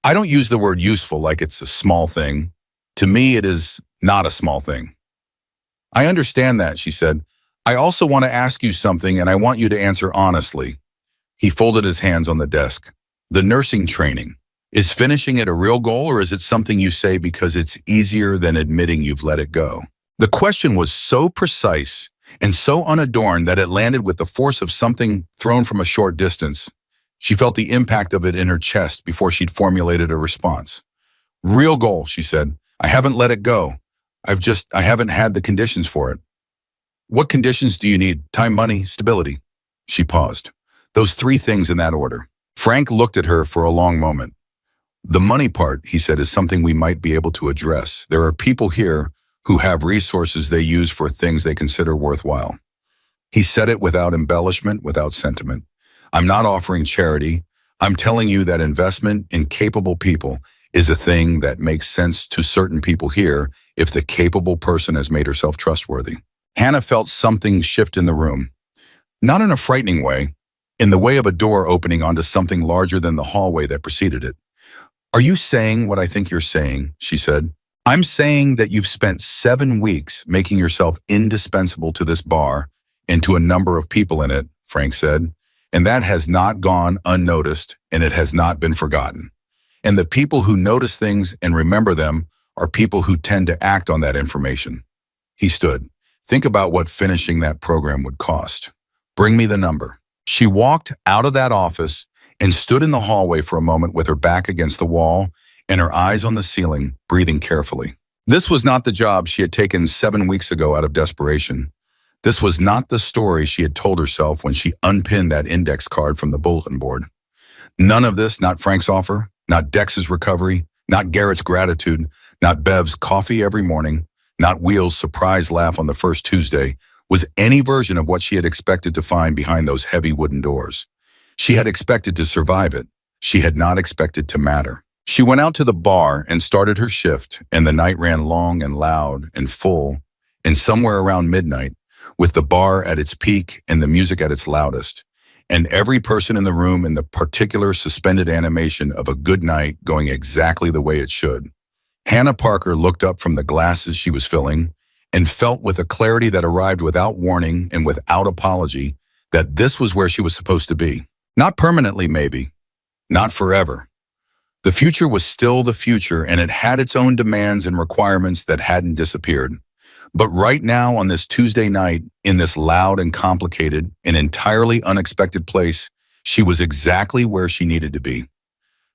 S1: I don't use the word useful like it's a small thing. To me, it is not a small thing. I understand that, she said. I also want to ask you something, and I want you to answer honestly. He folded his hands on the desk. The nursing training. Is finishing it a real goal, or is it something you say because it's easier than admitting you've let it go? The question was so precise and so unadorned that it landed with the force of something thrown from a short distance. She felt the impact of it in her chest before she'd formulated a response. Real goal, she said. I haven't let it go. I haven't had the conditions for it. What conditions do you need? Time, money, stability. She paused. Those 3 things in that order. Frank looked at her for a long moment. The money part, he said, is something we might be able to address. There are people here who have resources they use for things they consider worthwhile. He said it without embellishment, without sentiment. I'm not offering charity. I'm telling you that investment in capable people is a thing that makes sense to certain people here if the capable person has made herself trustworthy. Hannah felt something shift in the room. Not in a frightening way, in the way of a door opening onto something larger than the hallway that preceded it. Are you saying what I think you're saying? She said. I'm saying that you've spent 7 weeks making yourself indispensable to this bar and to a number of people in it, Frank said, and that has not gone unnoticed and it has not been forgotten. And the people who notice things and remember them are people who tend to act on that information. He stood. Think about what finishing that program would cost. Bring me the number. She walked out of that office and stood in the hallway for a moment with her back against the wall and her eyes on the ceiling, breathing carefully. This was not the job she had taken 7 weeks ago out of desperation. This was not the story she had told herself when she unpinned that index card from the bulletin board. None of this, not Frank's offer, not Dex's recovery, not Garrett's gratitude, not Bev's coffee every morning, not Wheel's surprise laugh on the first Tuesday, was any version of what she had expected to find behind those heavy wooden doors. She had expected to survive it. She had not expected to matter. She went out to the bar and started her shift, and the night ran long and loud and full, and somewhere around midnight, with the bar at its peak and the music at its loudest, and every person in the room in the particular suspended animation of a good night going exactly the way it should. Hannah Parker looked up from the glasses she was filling and felt with a clarity that arrived without warning and without apology that this was where she was supposed to be. Not permanently, maybe. Not forever. The future was still the future, and it had its own demands and requirements that hadn't disappeared. But right now, on this Tuesday night, in this loud and complicated and entirely unexpected place, she was exactly where she needed to be.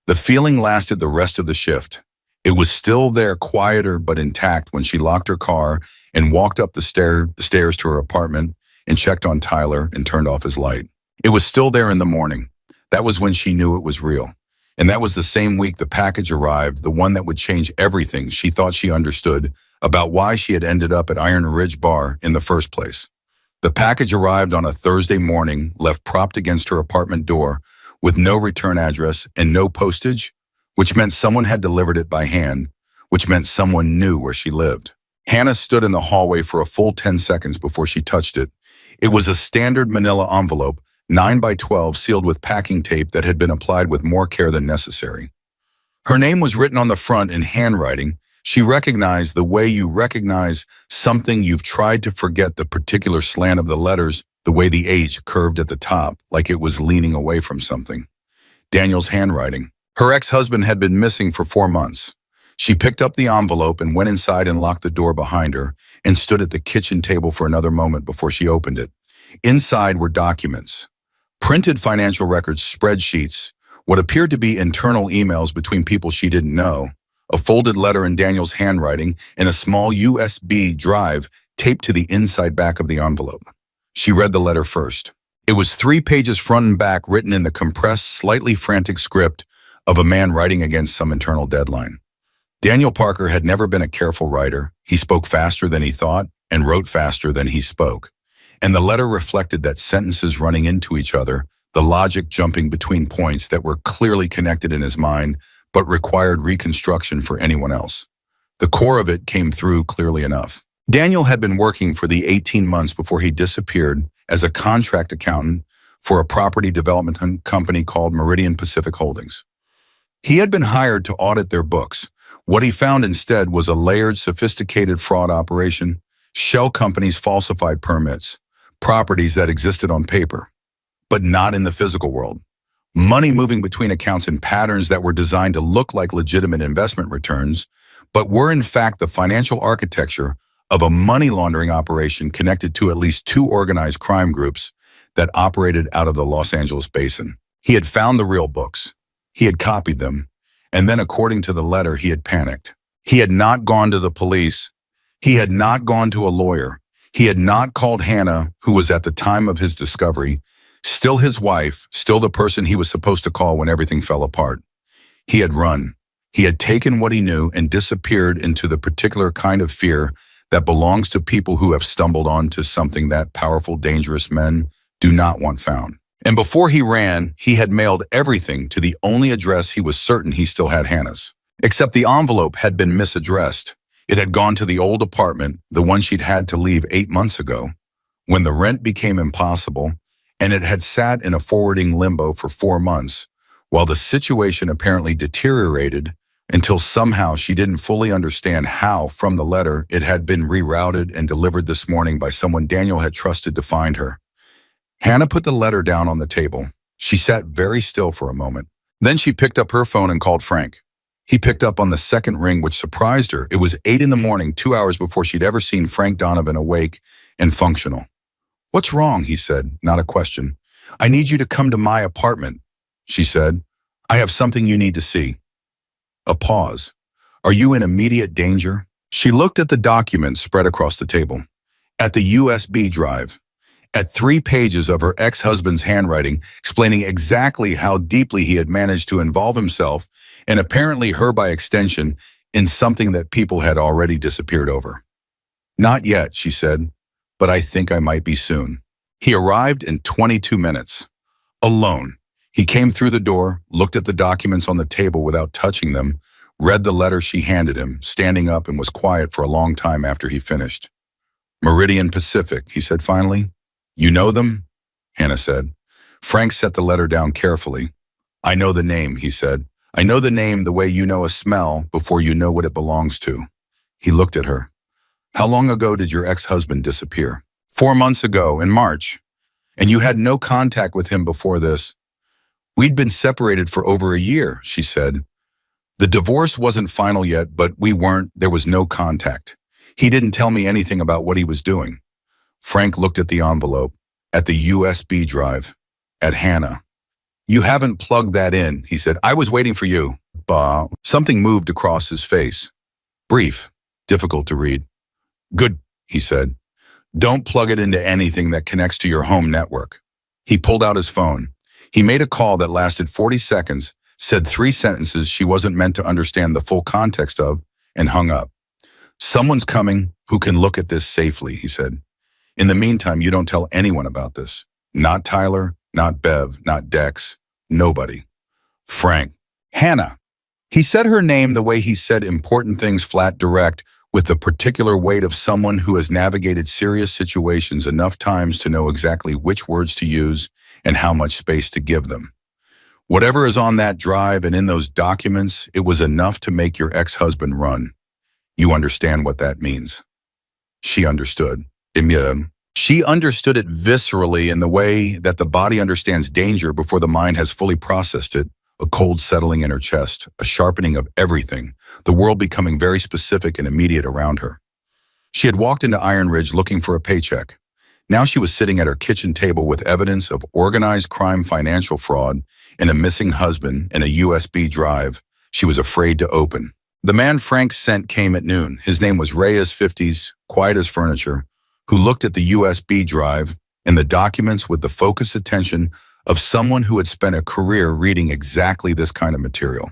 S1: The feeling lasted the rest of the shift. It was still there, quieter but intact, when she locked her car and walked up the stairs to her apartment and checked on Tyler and turned off his light. It was still there in the morning. That was when she knew it was real. And that was the same week the package arrived, the one that would change everything she thought she understood about why she had ended up at Iron Ridge Bar in the first place. The package arrived on a Thursday morning, left propped against her apartment door, with no return address and no postage, which meant someone had delivered it by hand, which meant someone knew where she lived. Hannah stood in the hallway for a full 10 seconds before she touched it. It was a standard manila envelope, 9 by 12, sealed with packing tape that had been applied with more care than necessary. Her name was written on the front in handwriting. She recognized the way you recognize something you've tried to forget, the particular slant of the letters, the way the H curved at the top, like it was leaning away from something. Daniel's handwriting. Her ex-husband had been missing for 4 months. She picked up the envelope and went inside and locked the door behind her and stood at the kitchen table for another moment before she opened it. Inside were documents, printed financial records, spreadsheets, what appeared to be internal emails between people she didn't know, a folded letter in Daniel's handwriting, and a small USB drive taped to the inside back of the envelope. She read the letter first. It was 3 pages front and back, written in the compressed, slightly frantic script of a man writing against some internal deadline. Daniel Parker had never been a careful writer. He spoke faster than he thought and wrote faster than he spoke. And the letter reflected that, sentences running into each other, the logic jumping between points that were clearly connected in his mind but required reconstruction for anyone else. The core of it came through clearly enough. Daniel had been working for the 18 months before he disappeared as a contract accountant for a property development company called Meridian Pacific Holdings. He had been hired to audit their books. What he found instead was a layered, sophisticated fraud operation. Shell companies falsified permits, properties that existed on paper, but not in the physical world. Money moving between accounts in patterns that were designed to look like legitimate investment returns, but were in fact the financial architecture of a money laundering operation connected to at least 2 organized crime groups that operated out of the Los Angeles basin. He had found the real books. He had copied them. And then, according to the letter, he had panicked. He had not gone to the police. He had not gone to a lawyer. He had not called Hannah, who was at the time of his discovery still his wife, still the person he was supposed to call when everything fell apart. He had run. He had taken what he knew and disappeared into the particular kind of fear that belongs to people who have stumbled onto something that powerful, dangerous men do not want found. And before he ran, he had mailed everything to the only address he was certain he still had Hannah's. Except the envelope had been misaddressed. It had gone to the old apartment, the one she'd had to leave 8 months ago, when the rent became impossible, and it had sat in a forwarding limbo for 4 months, while the situation apparently deteriorated until somehow she didn't fully understand how, from the letter, it had been rerouted and delivered this morning by someone Daniel had trusted to find her. Hannah put the letter down on the table. She sat very still for a moment. Then she picked up her phone and called Frank. He picked up on the second ring, which surprised her. It was 8 in the morning, 2 hours before she'd ever seen Frank Donovan awake and functional. "What's wrong?" he said, not a question. "I need you to come to my apartment," she said. "I have something you need to see." A pause. "Are you in immediate danger?" She looked at the documents spread across the table, at the USB drive, at 3 pages of her ex-husband's handwriting explaining exactly how deeply he had managed to involve himself, and apparently her by extension, in something that people had already disappeared over. "Not yet," she said, "but I think I might be soon." He arrived in 22 minutes. Alone. He came through the door, looked at the documents on the table without touching them, read the letter she handed him, standing up, and was quiet for a long time after he finished. "Meridian Pacific," he said finally. "You know them?" Hannah said. Frank set the letter down carefully. "I know the name," he said. "I know the name the way you know a smell before you know what it belongs to." He looked at her. "How long ago did your ex-husband disappear?" 4 months ago, in March. "And you had no contact with him before this?" "We'd been separated for over a year," she said. "The divorce wasn't final yet, but we weren't. There was no contact. He didn't tell me anything about what he was doing. Frank looked at the envelope, at the USB drive, at Hannah. You haven't plugged that in, he said. I was waiting for you. Bah. Something moved across his face. Brief, difficult to read. Good, he said. Don't plug it into anything that connects to your home network. He pulled out his phone. He made a call that lasted 40 seconds, said 3 sentences she wasn't meant to understand the full context of, and hung up. Someone's coming who can look at this safely, he said. In the meantime, you don't tell anyone about this. Not Tyler, not Bev, not Dex, nobody. Frank. Hannah. He said her name the way he said important things, flat, direct, with the particular weight of someone who has navigated serious situations enough times to know exactly which words to use and how much space to give them. Whatever is on that drive and in those documents, it was enough to make your ex-husband run. You understand what that means. She understood. She understood it viscerally in the way that the body understands danger before the mind has fully processed it, a cold settling in her chest, a sharpening of everything, the world becoming very specific and immediate around her. She had walked into Iron Ridge looking for a paycheck. Now she was sitting at her kitchen table with evidence of organized crime, financial fraud, and a missing husband and a USB drive she was afraid to open. The man Frank sent came at noon. His name was Reyes, 50s, quiet as furniture, who looked at the USB drive and the documents with the focused attention of someone who had spent a career reading exactly this kind of material.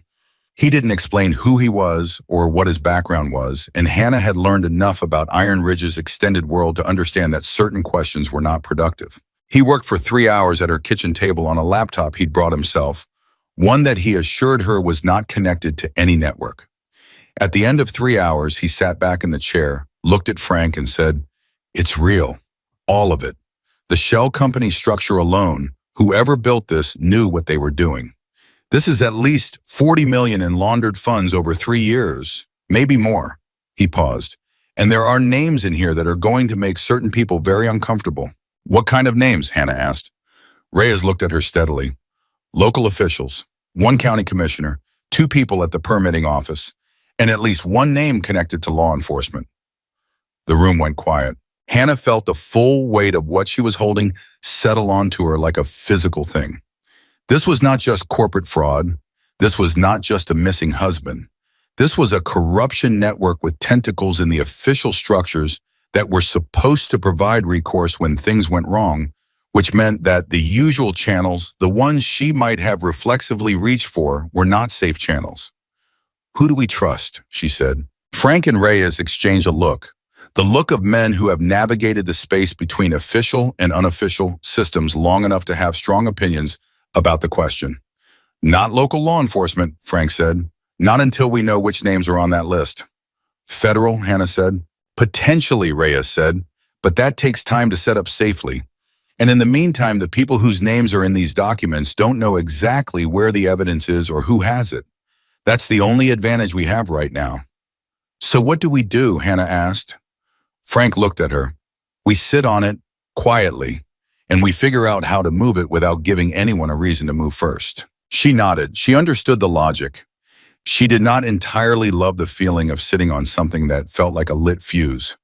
S1: He didn't explain who he was or what his background was, and Hannah had learned enough about Iron Ridge's extended world to understand that certain questions were not productive. He worked for 3 hours at her kitchen table on a laptop he'd brought himself, one that he assured her was not connected to any network. At the end of 3 hours, he sat back in the chair, looked at Frank and said, "It's real. All of it. The shell company structure alone, whoever built this knew what they were doing. This is at least 40 million in laundered funds over 3 years, maybe more." He paused. "And there are names in here that are going to make certain people very uncomfortable." "What kind of names?" Hannah asked. Reyes looked at her steadily. "Local officials, 1 county commissioner, 2 people at the permitting office, and at least 1 name connected to law enforcement." The room went quiet. Hannah felt the full weight of what she was holding settle onto her like a physical thing. This was not just corporate fraud. This was not just a missing husband. This was a corruption network with tentacles in the official structures that were supposed to provide recourse when things went wrong, which meant that the usual channels, the ones she might have reflexively reached for, were not safe channels. "Who do we trust?" she said. Frank and Reyes exchanged a look. The look of men who have navigated the space between official and unofficial systems long enough to have strong opinions about the question. "Not local law enforcement," Frank said. "Not until we know which names are on that list." "Federal," Hannah said. "Potentially," Reyes said, "but that takes time to set up safely. And in the meantime, the people whose names are in these documents don't know exactly where the evidence is or who has it. That's the only advantage we have right now." "So what do we do?" Hannah asked. Frank looked at her. "We sit on it, quietly, and we figure out how to move it without giving anyone a reason to move first." She nodded. She understood the logic. She did not entirely love the feeling of sitting on something that felt like a lit fuse,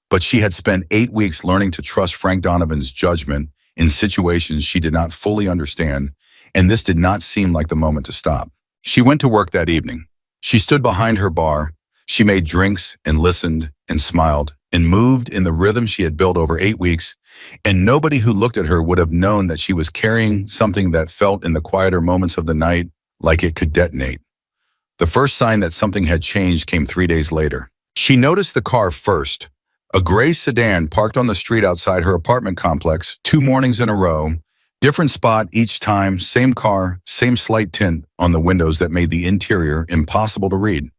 S1: but she had spent 8 weeks learning to trust Frank Donovan's judgment in situations she did not fully understand, and this did not seem like the moment to stop. She went to work that evening. She stood behind her bar. She made drinks and listened and smiled and moved in the rhythm she had built over 8 weeks, and nobody who looked at her would have known that she was carrying something that felt in the quieter moments of the night like it could detonate. The first sign that something had changed came 3 days later. She noticed the car first, a gray sedan parked on the street outside her apartment complex 2 mornings in a row, different spot each time, same car, same slight tint on the windows that made the interior impossible to read.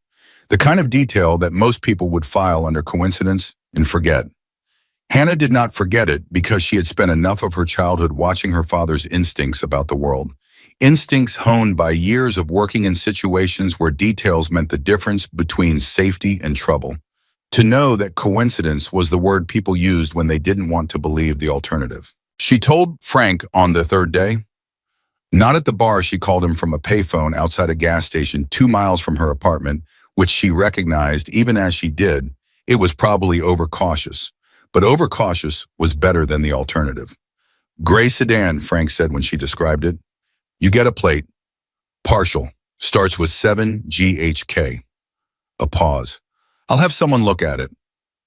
S1: The kind of detail that most people would file under coincidence and forget. Hannah did not forget it because she had spent enough of her childhood watching her father's instincts about the world. Instincts honed by years of working in situations where details meant the difference between safety and trouble. To know that coincidence was the word people used when they didn't want to believe the alternative. She told Frank on the 3rd day. Not at the bar, she called him from a payphone outside a gas station 2 miles from her apartment, which she recognized even as she did, It was probably overcautious, but overcautious was better than the alternative. Gray sedan, Frank said when she described it. You get a plate. Partial. Starts with 7GHK. A pause. I'll have someone look at it.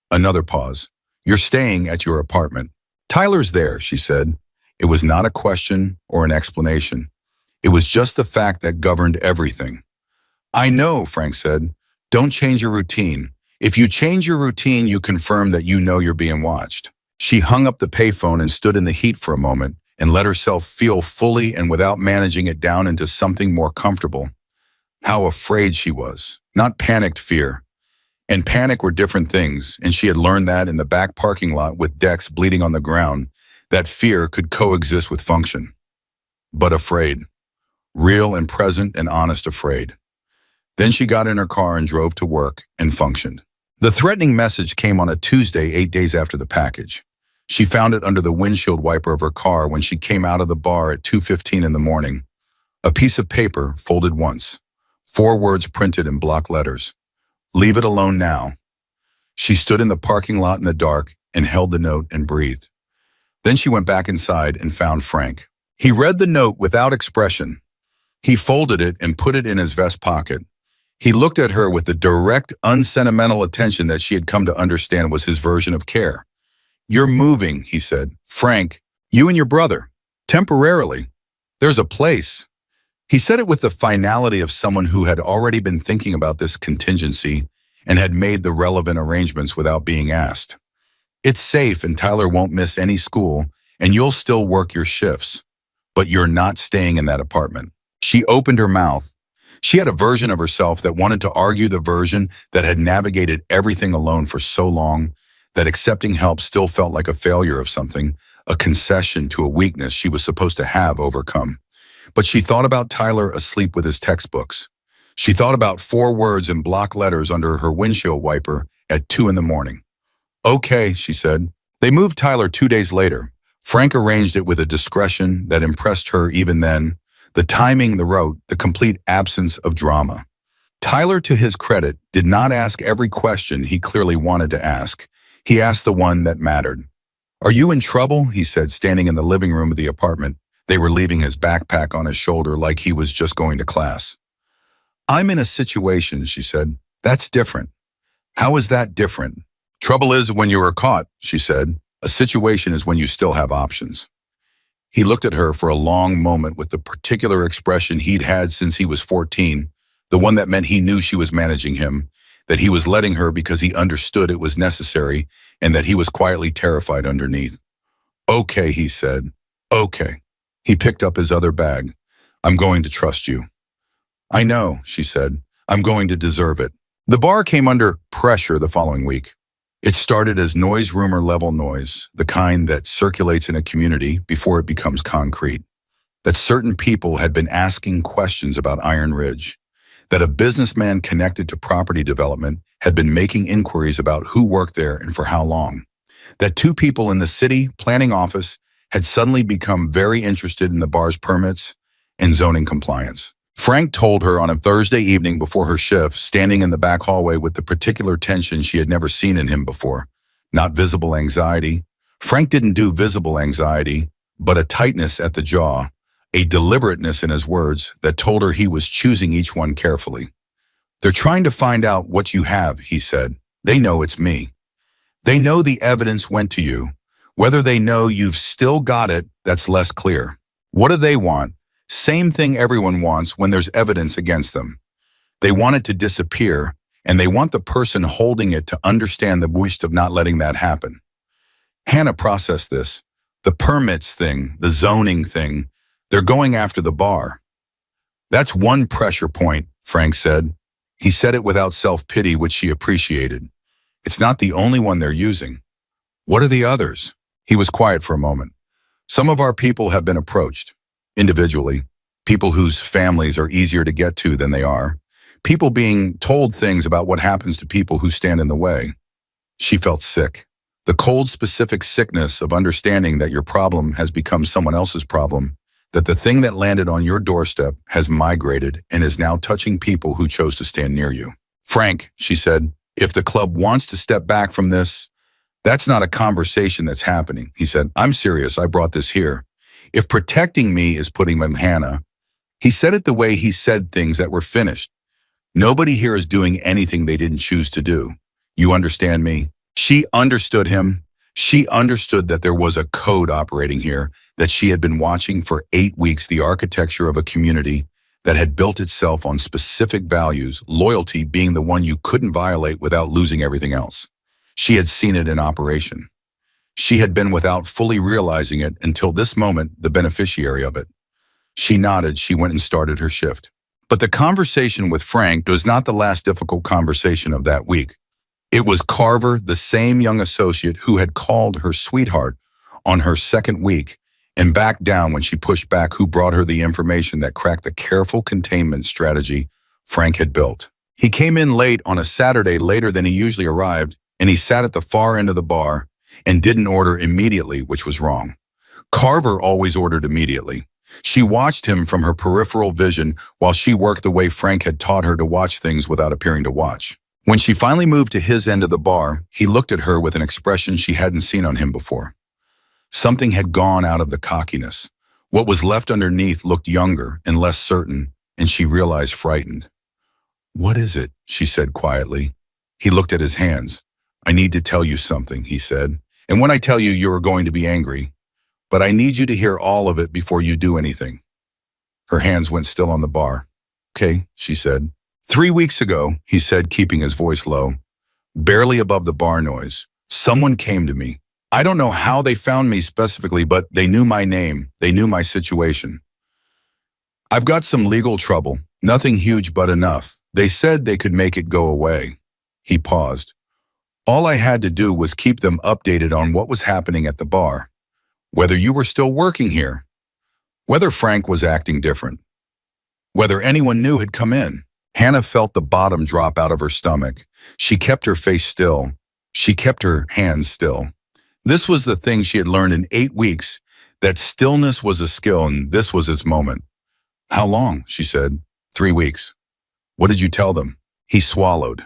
S1: Another pause. You're staying at your apartment. Tyler's there, she said. It was not a question or an explanation. It was just the fact that governed everything. I know, Frank said. Don't change your routine. If you change your routine, you confirm that you know you're being watched. She hung up the payphone and stood in the heat for a moment and let herself feel fully and without managing it down into something more comfortable. How afraid she was, not panicked fear. And panic were different things, and she had learned that in the back parking lot with decks bleeding on the ground, that fear could coexist with function. But afraid. Real and present and honest afraid. Then she got in her car and drove to work and functioned. The threatening message came on a Tuesday 8 days after the package. She found it under the windshield wiper of her car when she came out of the bar at 2:15 in the morning. A piece of paper folded once. 4 words printed in block letters. Leave it alone now. She stood in the parking lot in the dark and held the note and breathed. Then she went back inside and found Frank. He read the note without expression. He folded it and put it in his vest pocket. He looked at her with the direct, unsentimental attention that she had come to understand was his version of care. You're moving, he said. Frank, you and your brother. Temporarily. There's a place. He said it with the finality of someone who had already been thinking about this contingency and had made the relevant arrangements without being asked. It's safe and Tyler won't miss any school and you'll still work your shifts. But you're not staying in that apartment. She opened her mouth. She had a version of herself that wanted to argue the version that had navigated everything alone for so long that accepting help still felt like a failure of something, a concession to a weakness she was supposed to have overcome. But she thought about Tyler asleep with his textbooks. She thought about 4 words in block letters under her windshield wiper at 2 in the morning. Okay, she said. They moved Tyler 2 days later. Frank arranged it with a discretion that impressed her even then. The timing, the rote, the complete absence of drama. Tyler, to his credit, did not ask every question he clearly wanted to ask. He asked the one that mattered. Are you in trouble? He said, standing in the living room of the apartment. They were leaving his backpack on his shoulder like he was just going to class. I'm in a situation, she said. That's different. How is that different? Trouble is when you are caught, she said. A situation is when you still have options. He looked at her for a long moment with the particular expression he'd had since he was 14, the one that meant he knew she was managing him, that he was letting her because he understood it was necessary, and that he was quietly terrified underneath. Okay, he said. Okay. He picked up his other bag. I'm going to trust you. I know, she said. I'm going to deserve it. The bar came under pressure the following week. It started as noise rumor level noise, the kind that circulates in a community before it becomes concrete. That certain people had been asking questions about Iron Ridge. That a businessman connected to property development had been making inquiries about who worked there and for how long. That 2 people in the city planning office had suddenly become very interested in the bar's permits and zoning compliance. Frank told her on a Thursday evening before her shift, standing in the back hallway with the particular tension she had never seen in him before. Not visible anxiety. Frank didn't do visible anxiety, but a tightness at the jaw, a deliberateness in his words that told her he was choosing each one carefully. They're trying to find out what you have, he said. They know it's me. They know the evidence went to you. Whether they know you've still got it, that's less clear. What do they want? Same thing everyone wants when there's evidence against them. They want it to disappear, and they want the person holding it to understand the waste of not letting that happen. Hannah processed this. The permits thing, the zoning thing, they're going after the bar. That's one pressure point, Frank said. He said it without self-pity, which she appreciated. It's not the only one they're using. What are the others? He was quiet for a moment. Some of our people have been approached. Individually, people whose families are easier to get to than they are, people being told things about what happens to people who stand in the way. She felt sick. The cold, specific sickness of understanding that your problem has become someone else's problem, that the thing that landed on your doorstep has migrated and is now touching people who chose to stand near you. Frank, she said, If the club wants to step back from this, that's not a conversation that's happening. He said, I'm serious. I brought this here. If protecting me is putting him in Hannah, he said it the way he said things that were finished. Nobody here is doing anything they didn't choose to do. You understand me? She understood him. She understood that there was a code operating here, that she had been watching for 8 weeks the architecture of a community that had built itself on specific values, loyalty being the one you couldn't violate without losing everything else. She had seen it in operation. She had been, without fully realizing it until this moment, the beneficiary of it. She nodded. She went and started her shift. But the conversation with Frank was not the last difficult conversation of that week. It was Carver, the same young associate who had called her sweetheart on her second week and backed down when she pushed back, who brought her the information that cracked the careful containment strategy Frank had built. He came in late on a Saturday, later than he usually arrived, and he sat at the far end of the bar and didn't order immediately, which was wrong. Carver always ordered immediately. She watched him from her peripheral vision while she worked the way Frank had taught her to watch things without appearing to watch. When she finally moved to his end of the bar, he looked at her with an expression she hadn't seen on him before. Something had gone out of the cockiness. What was left underneath looked younger and less certain, and she realized, frightened. What is it? She said quietly. He looked at his hands. I need to tell you something, he said. And when I tell you, you are going to be angry. But I need you to hear all of it before you do anything. Her hands went still on the bar. Okay, she said. 3 weeks ago, he said, keeping his voice low, barely above the bar noise, someone came to me. I don't know how they found me specifically, but they knew my name. They knew my situation. I've got some legal trouble. Nothing huge, but enough. They said they could make it go away. He paused. All I had to do was keep them updated on what was happening at the bar. Whether you were still working here, whether Frank was acting different, whether anyone new had come in. Hannah felt the bottom drop out of her stomach. She kept her face still. She kept her hands still. This was the thing she had learned in 8 weeks, that stillness was a skill, and this was its moment. How long? She said. 3 weeks. What did you tell them? He swallowed.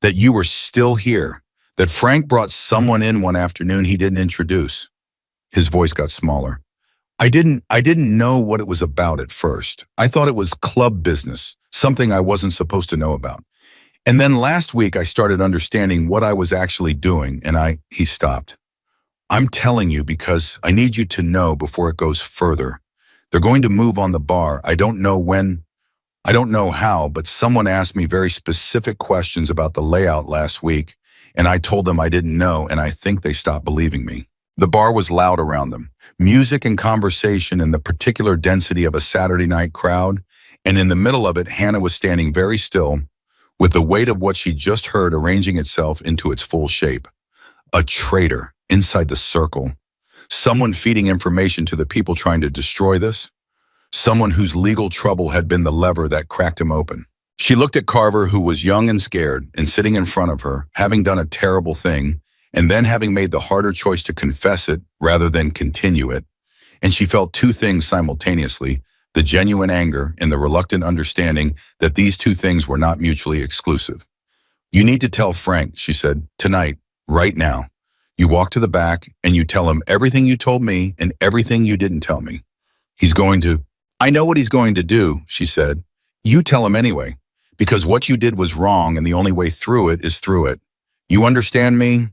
S1: That you were still here. That Frank brought someone in one afternoon he didn't introduce. His voice got smaller. I didn't know what it was about at first. I thought it was club business, something I wasn't supposed to know about. And then last week I started understanding what I was actually doing, and he stopped. I'm telling you because I need you to know before it goes further. They're going to move on the bar. I don't know when, I don't know how, but someone asked me very specific questions about the layout last week, and I told them I didn't know, and I think they stopped believing me. The bar was loud around them. Music and conversation and the particular density of a Saturday night crowd, and in the middle of it, Hannah was standing very still, with the weight of what she just heard arranging itself into its full shape. A traitor inside the circle. Someone feeding information to the people trying to destroy this. Someone whose legal trouble had been the lever that cracked him open. She looked at Carver, who was young and scared, and sitting in front of her, having done a terrible thing, and then having made the harder choice to confess it rather than continue it. And she felt two things simultaneously, the genuine anger and the reluctant understanding that these two things were not mutually exclusive. You need to tell Frank, she said, tonight, right now. You walk to the back and you tell him everything you told me and everything you didn't tell me. He's going to, I know what he's going to do, she said. You tell him anyway, because what you did was wrong and the only way through it is through it. You understand me?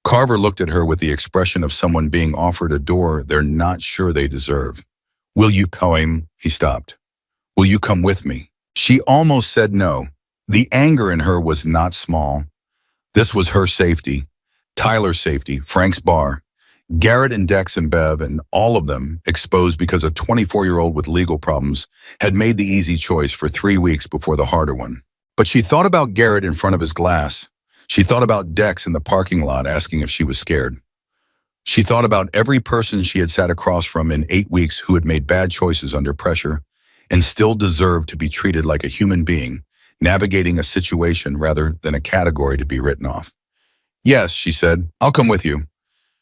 S1: Carver looked at her with the expression of someone being offered a door they're not sure they deserve. Will you come? He stopped. Will you come with me? She almost said no. The anger in her was not small. This was her safety, Tyler's safety, Frank's bar, Garrett and Dex and Bev, and all of them exposed because a 24-year-old with legal problems had made the easy choice for 3 weeks before the harder one. But she thought about Garrett in front of his glass. She thought about Dex in the parking lot asking if she was scared. She thought about every person she had sat across from in 8 weeks who had made bad choices under pressure and still deserved to be treated like a human being, navigating a situation rather than a category to be written off. Yes, she said, I'll come with you.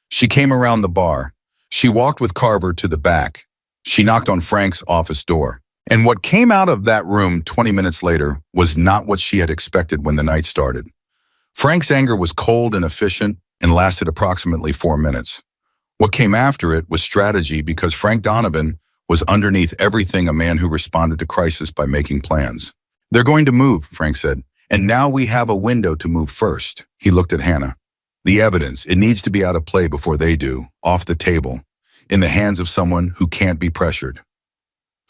S1: She came around the bar. She walked with Carver to the back. She knocked on Frank's office door. And what came out of that room 20 minutes later was not what she had expected when the night started. Frank's anger was cold and efficient and lasted approximately 4 minutes. What came after it was strategy because Frank Donovan was underneath everything a man who responded to crisis by making plans. They're going to move, Frank said, and now we have a window to move first. He looked at Hannah. The evidence, it needs to be out of play before they do, off the table, in the hands of someone who can't be pressured.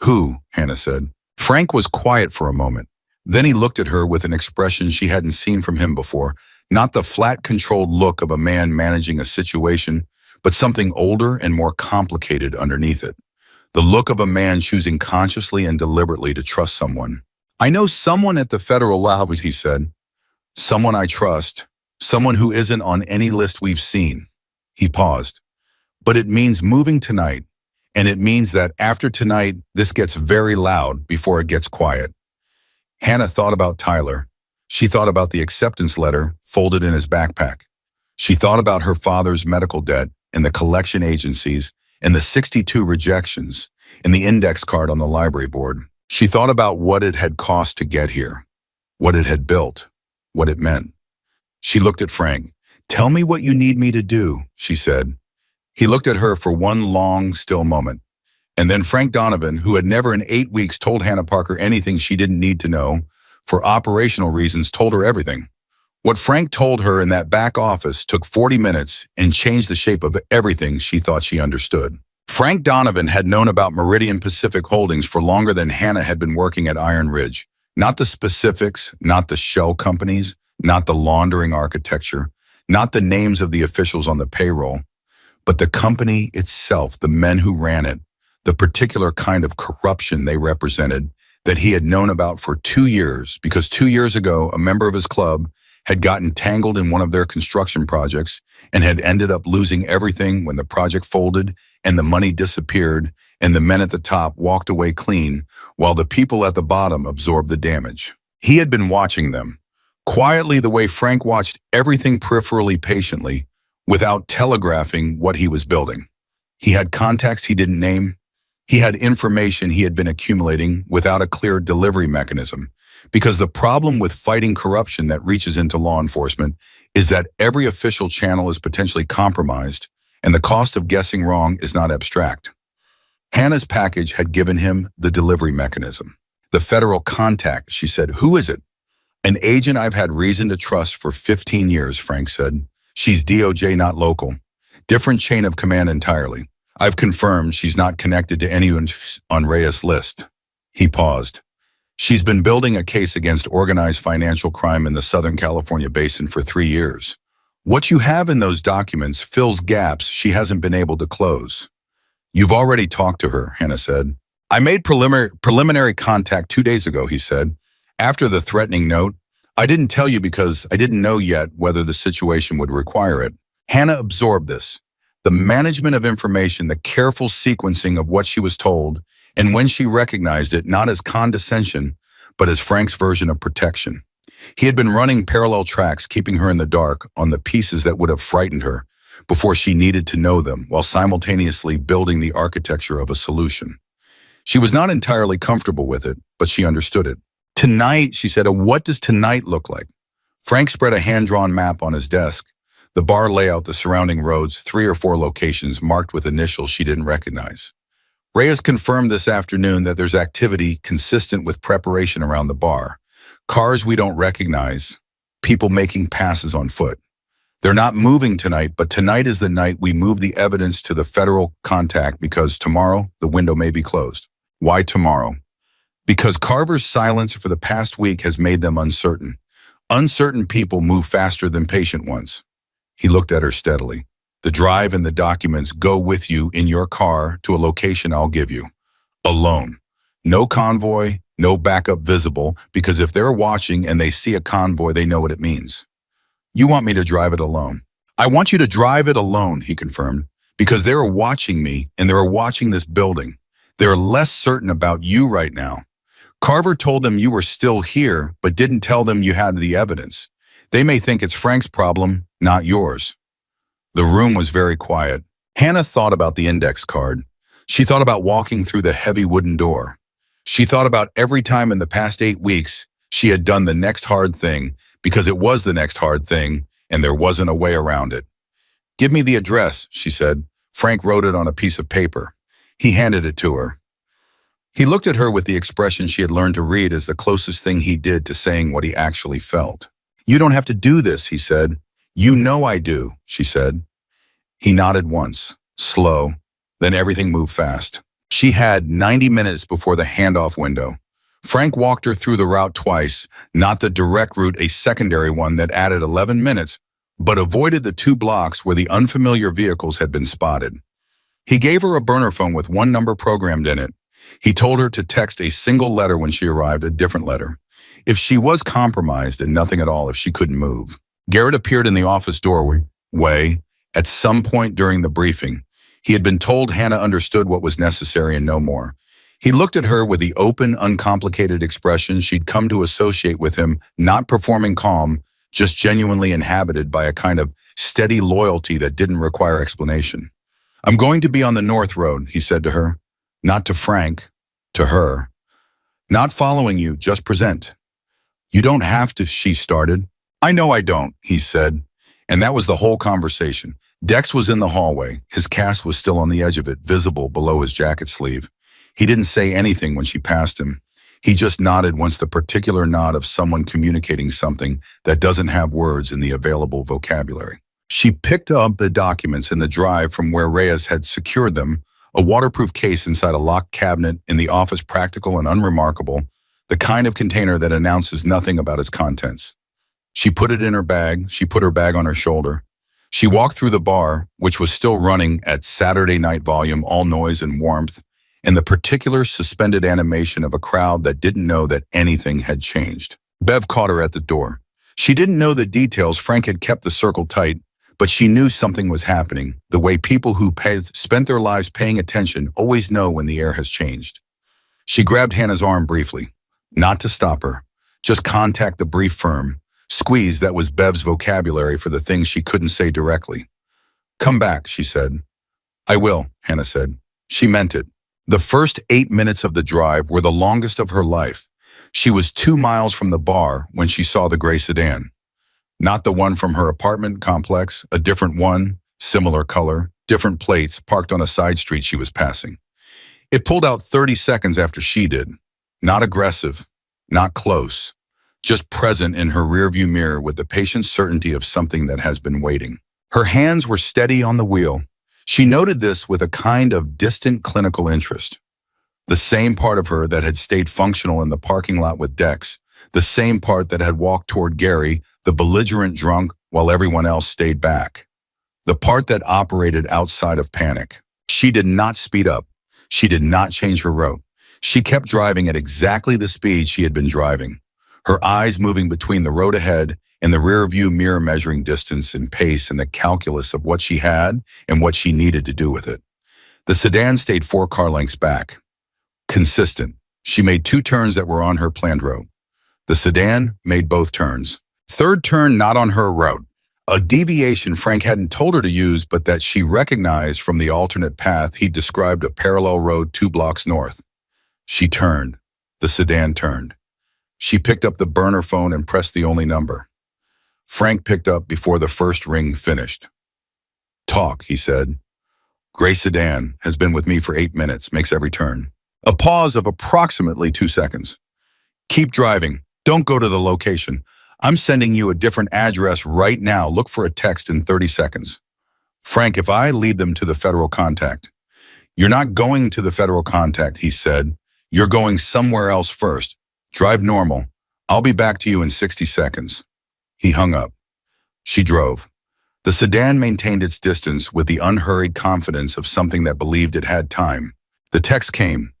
S1: Who? Hannah said. Frank was quiet for a moment. Then he looked at her with an expression she hadn't seen from him before, not the flat, controlled look of a man managing a situation, but something older and more complicated underneath it. The look of a man choosing consciously and deliberately to trust someone. I know someone at the federal level, he said. Someone I trust. Someone who isn't on any list we've seen. He paused. But it means moving tonight, and it means that after tonight, this gets very loud before it gets quiet. Hannah thought about Tyler. She thought about the acceptance letter folded in his backpack. She thought about her father's medical debt and the collection agencies and the 62 rejections and the index card on the library board. She thought about what it had cost to get here, what it had built, what it meant. She looked at Frank. Tell me what you need me to do, she said. He looked at her for one long, still moment. And then Frank Donovan, who had never in 8 weeks told Hannah Parker anything she didn't need to know, for operational reasons, told her everything. What Frank told her in that back office took 40 minutes and changed the shape of everything she thought she understood. Frank Donovan had known about Meridian Pacific Holdings for longer than Hannah had been working at Iron Ridge. Not the specifics, not the shell companies, not the laundering architecture, not the names of the officials on the payroll, but the company itself, the men who ran it, the particular kind of corruption they represented that he had known about for 2 years, because 2 years ago, a member of his club had gotten tangled in one of their construction projects and had ended up losing everything when the project folded and the money disappeared and the men at the top walked away clean while the people at the bottom absorbed the damage. He had been watching them, quietly the way Frank watched everything peripherally patiently, without telegraphing what he was building. He had contacts he didn't name. He had information he had been accumulating without a clear delivery mechanism. Because the problem with fighting corruption that reaches into law enforcement is that every official channel is potentially compromised, and the cost of guessing wrong is not abstract. Hannah's package had given him the delivery mechanism. The federal contact, she said. Who is it? An agent I've had reason to trust for 15 years, Frank said. She's DOJ, not local. Different chain of command entirely. I've confirmed she's not connected to anyone on Reyes' list. He paused. She's been building a case against organized financial crime in the Southern California basin for 3 years. What you have in those documents fills gaps she hasn't been able to close. You've already talked to her, Hannah said. I made preliminary contact 2 days ago, he said. After the threatening note, I didn't tell you because I didn't know yet whether the situation would require it. Hannah absorbed this. The management of information, the careful sequencing of what she was told, and when she recognized it, not as condescension, but as Frank's version of protection. He had been running parallel tracks, keeping her in the dark on the pieces that would have frightened her before she needed to know them, while simultaneously building the architecture of a solution. She was not entirely comfortable with it, but she understood it. Tonight, she said, what does tonight look like? Frank spread a hand-drawn map on his desk. The bar layout, the surrounding roads, 3 or 4 locations marked with initials she didn't recognize. Reyes confirmed this afternoon that there's activity consistent with preparation around the bar. Cars we don't recognize, people making passes on foot. They're not moving tonight, but tonight is the night we move the evidence to the federal contact because tomorrow the window may be closed. Why tomorrow? Because Carver's silence for the past week has made them uncertain. Uncertain people move faster than patient ones. He looked at her steadily. The drive and the documents go with you in your car to a location I'll give you. Alone. No convoy, no backup visible, because if they're watching and they see a convoy, they know what it means. You want me to drive it alone. I want you to drive it alone, he confirmed, because they're watching me and they're watching this building. They're less certain about you right now. Carver told them you were still here, but didn't tell them you had the evidence. They may think it's Frank's problem, not yours. The room was very quiet. Hannah thought about the index card. She thought about walking through the heavy wooden door. She thought about every time in the past 8 weeks she had done the next hard thing because it was the next hard thing, and there wasn't a way around it. "Give me the address," she said. Frank wrote it on a piece of paper. He handed it to her. He looked at her with the expression she had learned to read as the closest thing he did to saying what he actually felt. "You don't have to do this," he said. "You know I do," she said. He nodded once, slow, then everything moved fast. She had 90 minutes before the handoff window. Frank walked her through the route twice, not the direct route, a secondary one that added 11 minutes, but avoided the 2 blocks where the unfamiliar vehicles had been spotted. He gave her a burner phone with one number programmed in it. He told her to text a single letter when she arrived, a different letter. If she was compromised, and nothing at all if she couldn't move. Garrett appeared in the office doorway at some point during the briefing. He had been told Hannah understood what was necessary and no more. He looked at her with the open, uncomplicated expression she'd come to associate with him, not performing calm, just genuinely inhabited by a kind of steady loyalty that didn't require explanation. "I'm going to be on the North Road," he said to her. Not to Frank, to her. "Not following you, just present." "You don't have to," she started. "I know I don't," he said. And that was the whole conversation. Dex was in the hallway. His cast was still on the edge of it, visible below his jacket sleeve. He didn't say anything when she passed him. He just nodded once, the particular nod of someone communicating something that doesn't have words in the available vocabulary. She picked up the documents in the drive from where Reyes had secured them, a waterproof case inside a locked cabinet in the office, practical and unremarkable, the kind of container that announces nothing about its contents. She put it in her bag. She put her bag on her shoulder. She walked through the bar, which was still running at Saturday night volume, all noise and warmth, and the particular suspended animation of a crowd that didn't know that anything had changed. Bev caught her at the door. She didn't know the details. Frank had kept the circle tight, but she knew something was happening, the way people who spent their lives paying attention always know when the air has changed. She grabbed Hannah's arm briefly, not to stop her, just contact the brief firm. Squeeze, that was Bev's vocabulary for the things she couldn't say directly. "Come back," she said. "I will," Hannah said. She meant it. The first 8 minutes of the drive were the longest of her life. She was 2 miles from the bar when she saw the gray sedan. Not the one from her apartment complex, a different one, similar color, different plates, parked on a side street she was passing. It pulled out 30 seconds after she did. Not aggressive, not close, just present in her rearview mirror with the patient certainty of something that has been waiting. Her hands were steady on the wheel. She noted this with a kind of distant clinical interest. The same part of her that had stayed functional in the parking lot with Dex, the same part that had walked toward Gary, the belligerent drunk, while everyone else stayed back. The part that operated outside of panic. She did not speed up. She did not change her route. She kept driving at exactly the speed she had been driving, her eyes moving between the road ahead and the rear-view mirror, measuring distance and pace and the calculus of what she had and what she needed to do with it. The sedan stayed 4 car lengths back. Consistent. She made 2 turns that were on her planned route. The sedan made both turns. Third turn not on her route. A deviation Frank hadn't told her to use, but that she recognized from the alternate path he'd described, a parallel road 2 blocks north. She turned. The sedan turned. She picked up the burner phone and pressed the only number. Frank picked up before the first ring finished. "Talk," he said. "Gray sedan, has been with me for 8 minutes, makes every turn." A pause of approximately 2 seconds. "Keep driving. Don't go to the location. I'm sending you a different address right now. Look for a text in 30 seconds. Frank, if I lead them to the federal contact." "You're not going to the federal contact," he said. "You're going somewhere else first. Drive normal. I'll be back to you in 60 seconds. He hung up. She drove. The sedan maintained its distance with the unhurried confidence of something that believed it had time. The text came.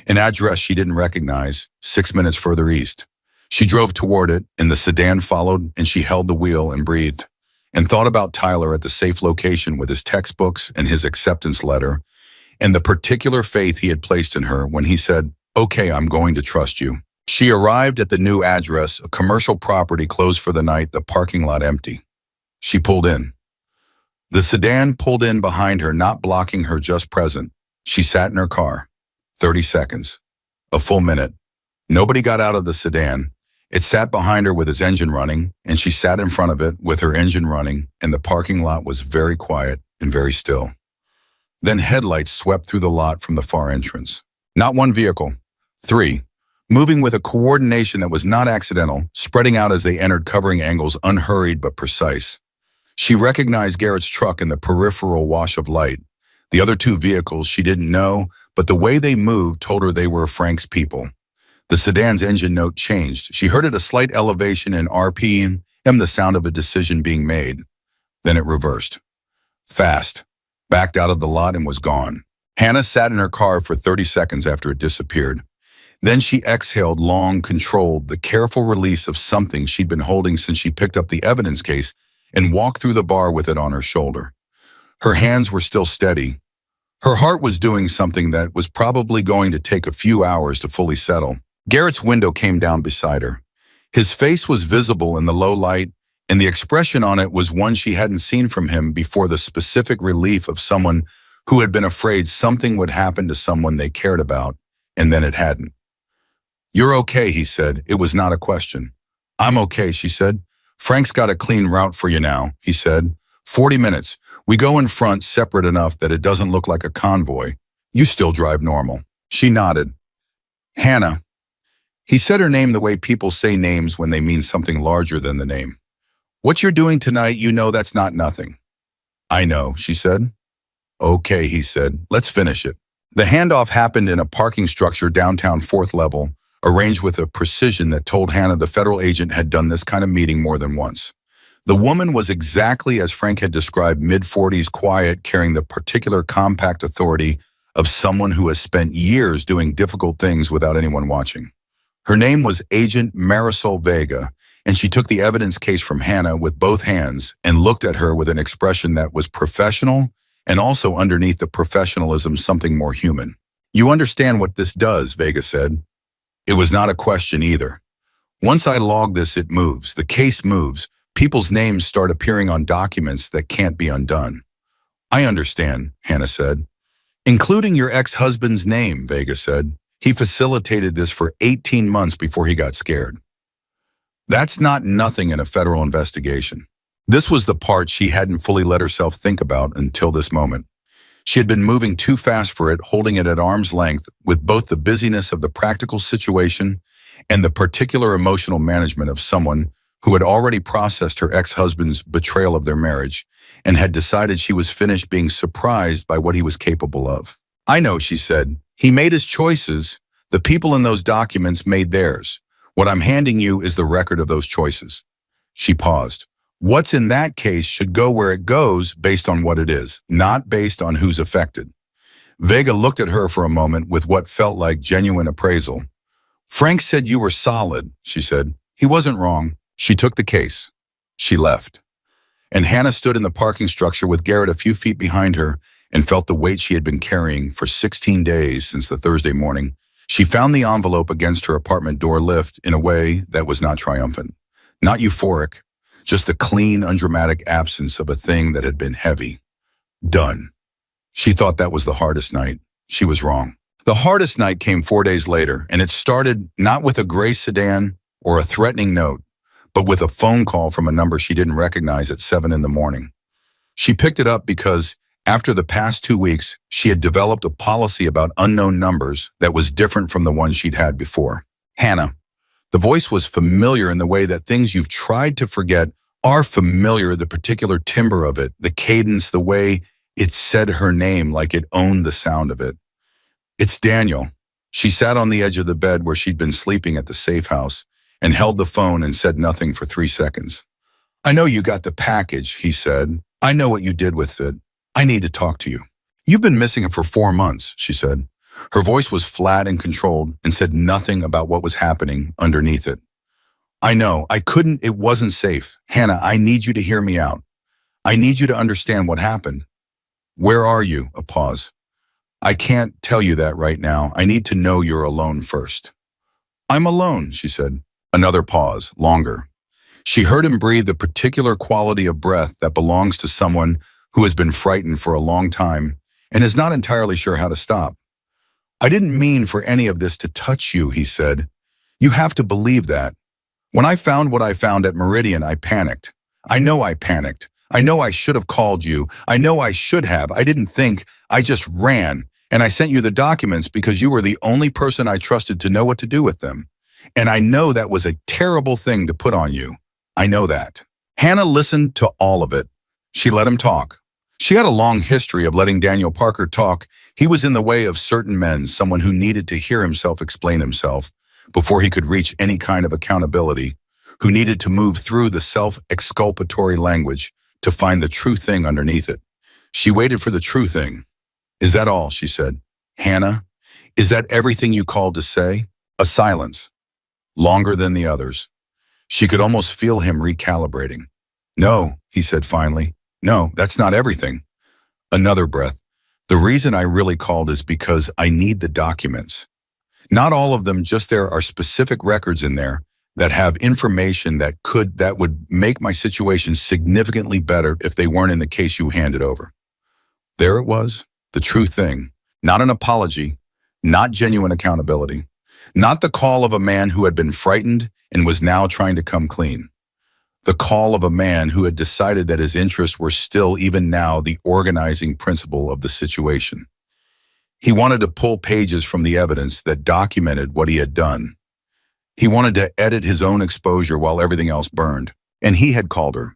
S1: An address she didn't recognize, 6 minutes further east. She drove toward it, and the sedan followed, and she held the wheel and breathed, and thought about Tyler at the safe location with his textbooks and his acceptance letter, and the particular faith he had placed in her when he said, "Okay, I'm going to trust you." She arrived at the new address, a commercial property closed for the night, the parking lot empty. She pulled in. The sedan pulled in behind her, not blocking her, just present. She sat in her car. 30 seconds. A full minute. Nobody got out of the sedan, It sat behind her with its engine running, and she sat in front of it with her engine running, and the parking lot was very quiet and very still. Then headlights swept through the lot from the far entrance. Not one vehicle. Three. Moving with a coordination that was not accidental, spreading out as they entered, covering angles unhurried but precise. She recognized Garrett's truck in the peripheral wash of light. The other two vehicles she didn't know, but the way they moved told her they were Frank's people. The sedan's engine note changed. She heard at a slight elevation in RPM, the sound of a decision being made. Then it reversed. Fast. Backed out of the lot and was gone. Hannah sat in her car for 30 seconds after it disappeared. Then she exhaled long, controlled, the careful release of something she'd been holding since she picked up the evidence case and walked through the bar with it on her shoulder. Her hands were still steady. Her heart was doing something that was probably going to take a few hours to fully settle. Garrett's window came down beside her. His face was visible in the low light, and the expression on it was one she hadn't seen from him before, the specific relief of someone who had been afraid something would happen to someone they cared about, and then it hadn't. "You're okay," he said. It was not a question. "I'm okay," she said. "Frank's got a clean route for you now," he said. 40 minutes. We go in front separate enough that it doesn't look like a convoy. You still drive normal." She nodded. "Hannah." He said her name the way people say names when they mean something larger than the name. "What you're doing tonight, you know that's not nothing." "I know," she said. "Okay," he said. "Let's finish it." The handoff happened in a parking structure downtown 4th level, arranged with a precision that told Hannah the federal agent had done this kind of meeting more than once. The woman was exactly as Frank had described, mid-40s, quiet, carrying the particular compact authority of someone who has spent years doing difficult things without anyone watching. Her name was Agent Marisol Vega, and she took the evidence case from Hannah with both hands and looked at her with an expression that was professional and also underneath the professionalism something more human. "You understand what this does," Vega said. It was not a question either. "Once I log this, it moves. The case moves. People's names start appearing on documents that can't be undone." "I understand," Hannah said. "Including your ex-husband's name," Vega said. "He facilitated this for 18 months before he got scared." That's not nothing in a federal investigation. This was the part she hadn't fully let herself think about until this moment. She had been moving too fast for it, holding it at arm's length with both the busyness of the practical situation and the particular emotional management of someone who had already processed her ex-husband's betrayal of their marriage and had decided she was finished being surprised by what he was capable of. "I know," she said. "He made his choices. The people in those documents made theirs. What I'm handing you is the record of those choices." She paused. "What's in that case should go where it goes based on what it is, not based on who's affected." Vega looked at her for a moment with what felt like genuine appraisal. "Frank said you were solid," she said. "He wasn't wrong." She took the case. She left. And Hannah stood in the parking structure with Garrett a few feet behind her and felt the weight she had been carrying for 16 days since the Thursday morning. She found the envelope against her apartment door lift in a way that was not triumphant, not euphoric, just the clean, undramatic absence of a thing that had been heavy. Done. She thought that was the hardest night. She was wrong. The hardest night came 4 days later, and it started not with a gray sedan or a threatening note, but with a phone call from a number she didn't recognize at 7 in the morning. She picked it up because, after the past 2 weeks, she had developed a policy about unknown numbers that was different from the one she'd had before. "Hannah." The voice was familiar in the way that things you've tried to forget are familiar, the particular timbre of it, the cadence, the way it said her name like it owned the sound of it. "It's Daniel." She sat on the edge of the bed where she'd been sleeping at the safe house and held the phone and said nothing for 3 seconds. "I know you got the package," he said. "I know what you did with it. I need to talk to you." "You've been missing it for 4 months," she said. Her voice was flat and controlled and said nothing about what was happening underneath it. "I know. I couldn't. It wasn't safe. Hannah, I need you to hear me out. I need you to understand what happened." "Where are you?" A pause. "I can't tell you that right now. I need to know you're alone first." "I'm alone," she said. Another pause, longer. She heard him breathe the particular quality of breath that belongs to someone who has been frightened for a long time and is not entirely sure how to stop. "I didn't mean for any of this to touch you," he said. "You have to believe that. When I found what I found at Meridian, I panicked. I know I panicked. I know I should have called you. I know I should have. I didn't think. I just ran. And I sent you the documents because you were the only person I trusted to know what to do with them. And I know that was a terrible thing to put on you. I know that. Hannah listened to all of it. She let him talk. She had a long history of letting Daniel Parker talk. He was in the way of certain men, someone who needed to hear himself explain himself before he could reach any kind of accountability, who needed to move through the self-exculpatory language to find the true thing underneath it. She waited for the true thing. Is that all? She said. Hannah, is that everything you called to say? A silence, longer than the others. She could almost feel him recalibrating. No, he said finally. No, that's not everything. Another breath. The reason I really called is because I need the documents. Not all of them, just there are specific records in there that have information that would make my situation significantly better if they weren't in the case you handed over. There it was, the true thing. Not an apology, not genuine accountability, not the call of a man who had been frightened and was now trying to come clean. The call of a man who had decided that his interests were still, even now, the organizing principle of the situation. He wanted to pull pages from the evidence that documented what he had done. He wanted to edit his own exposure while everything else burned. And he had called her.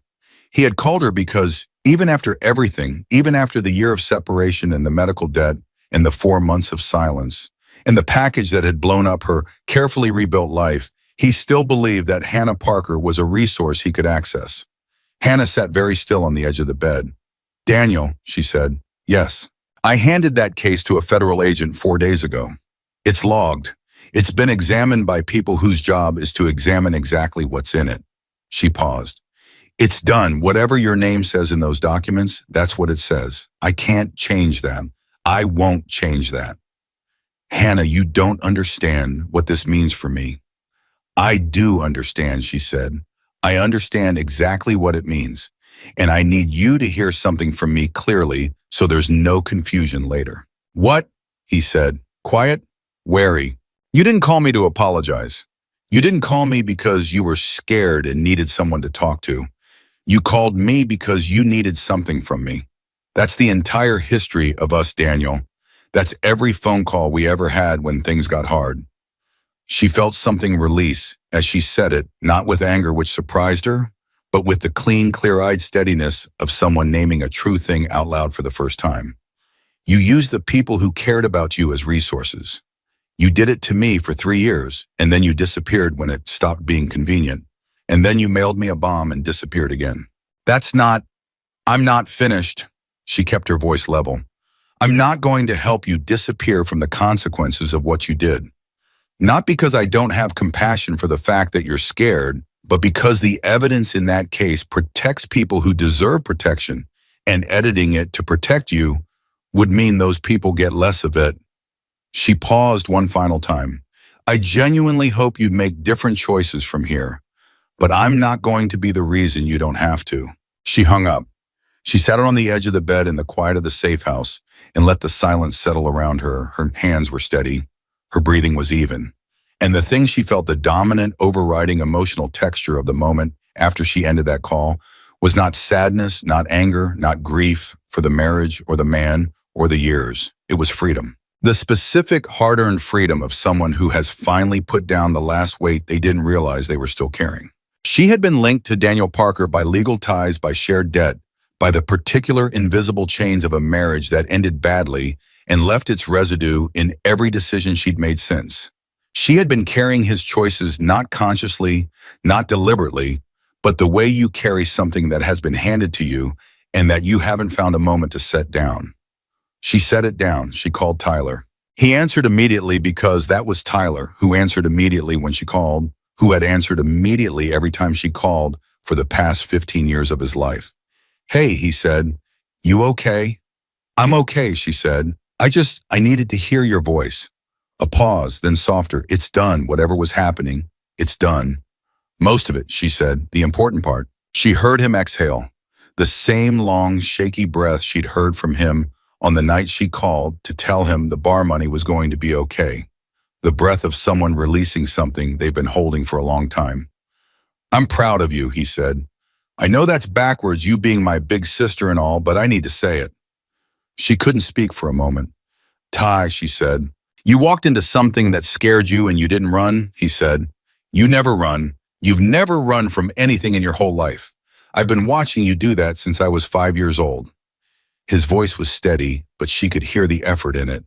S1: He had called her because even after everything, even after the year of separation and the medical debt and the 4 months of silence and the package that had blown up her carefully rebuilt life, he still believed that Hannah Parker was a resource he could access. Hannah sat very still on the edge of the bed. Daniel, she said. Yes. I handed that case to a federal agent 4 days ago. It's logged. It's been examined by people whose job is to examine exactly what's in it. She paused. It's done. Whatever your name says in those documents, that's what it says. I can't change that. I won't change that. Hannah, you don't understand what this means for me. I do understand, she said. I understand exactly what it means. And I need you to hear something from me clearly so there's no confusion later. What? He said, quiet, wary. You didn't call me to apologize. You didn't call me because you were scared and needed someone to talk to. You called me because you needed something from me. That's the entire history of us, Daniel. That's every phone call we ever had when things got hard. She felt something release as she said it, not with anger which surprised her, but with the clean, clear-eyed steadiness of someone naming a true thing out loud for the first time. You used the people who cared about you as resources. You did it to me for 3 years, and then you disappeared when it stopped being convenient. And then you mailed me a bomb and disappeared again. I'm not finished. She kept her voice level. I'm not going to help you disappear from the consequences of what you did. Not because I don't have compassion for the fact that you're scared, but because the evidence in that case protects people who deserve protection, and editing it to protect you would mean those people get less of it. She paused one final time. I genuinely hope you make different choices from here, but I'm not going to be the reason you don't have to. She hung up. She sat on the edge of the bed in the quiet of the safe house and let the silence settle around her. Her hands were steady. Her breathing was even. And the thing she felt, the dominant, overriding emotional texture of the moment after she ended that call, was not sadness, not anger, not grief for the marriage or the man or the years. It was freedom. The specific, hard-earned freedom of someone who has finally put down the last weight they didn't realize they were still carrying. She had been linked to Daniel Parker by legal ties, by shared debt, by the particular invisible chains of a marriage that ended badly and left its residue in every decision she'd made since. She had been carrying his choices not consciously, not deliberately, but the way you carry something that has been handed to you and that you haven't found a moment to set down. She set it down. She called Tyler. He answered immediately because that was Tyler, who answered immediately when she called, who had answered immediately every time she called for the past 15 years of his life. Hey, he said, you okay? I'm okay, she said. I needed to hear your voice. A pause, then softer. It's done. Whatever was happening, it's done. Most of it, she said, the important part. She heard him exhale, the same long, shaky breath she'd heard from him on the night she called to tell him the bar money was going to be okay. The breath of someone releasing something they've been holding for a long time. I'm proud of you, he said. I know that's backwards, you being my big sister and all, but I need to say it. She couldn't speak for a moment. Ty, she said. You walked into something that scared you and you didn't run, he said. You never run. You've never run from anything in your whole life. I've been watching you do that since I was 5 years old. His voice was steady, but she could hear the effort in it.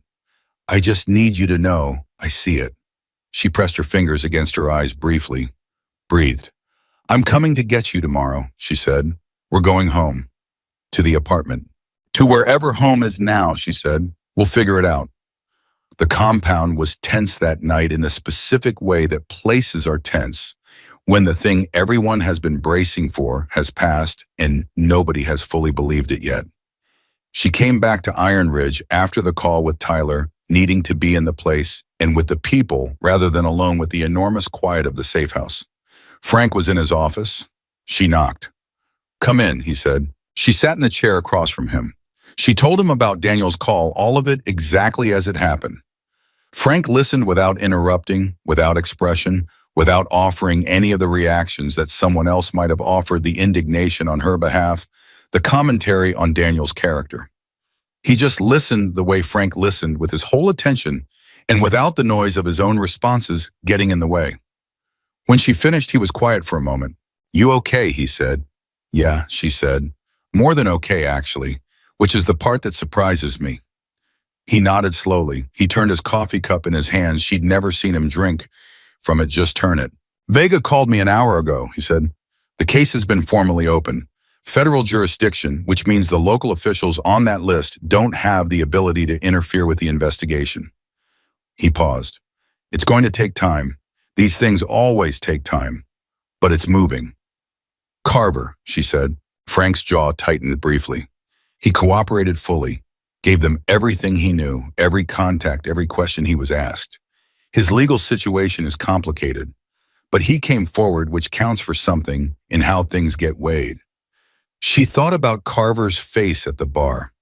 S1: I just need you to know I see it. She pressed her fingers against her eyes briefly, breathed. I'm coming to get you tomorrow, she said. We're going home. To the apartment. To wherever home is now, she said. We'll figure it out. The compound was tense that night in the specific way that places are tense, when the thing everyone has been bracing for has passed and nobody has fully believed it yet. She came back to Iron Ridge after the call with Tyler, needing to be in the place and with the people rather than alone with the enormous quiet of the safe house. Frank was in his office. She knocked. Come in, he said. She sat in the chair across from him. She told him about Daniel's call, all of it exactly as it happened. Frank listened without interrupting, without expression, without offering any of the reactions that someone else might have offered, the indignation on her behalf, the commentary on Daniel's character. He just listened the way Frank listened, with his whole attention and without the noise of his own responses getting in the way. When she finished, he was quiet for a moment. You okay, he said. Yeah, she said. More than okay, actually, which is the part that surprises me. He nodded slowly. He turned his coffee cup in his hands. She'd never seen him drink from it, just turn it. Vega called me an hour ago, he said. The case has been formally opened. Federal jurisdiction, which means the local officials on that list don't have the ability to interfere with the investigation. He paused. It's going to take time. These things always take time, but it's moving. Carver, she said. Frank's jaw tightened briefly. He cooperated fully, gave them everything he knew, every contact, every question he was asked. His legal situation is complicated, but he came forward, which counts for something in how things get weighed. She thought about Carver's face at the bar,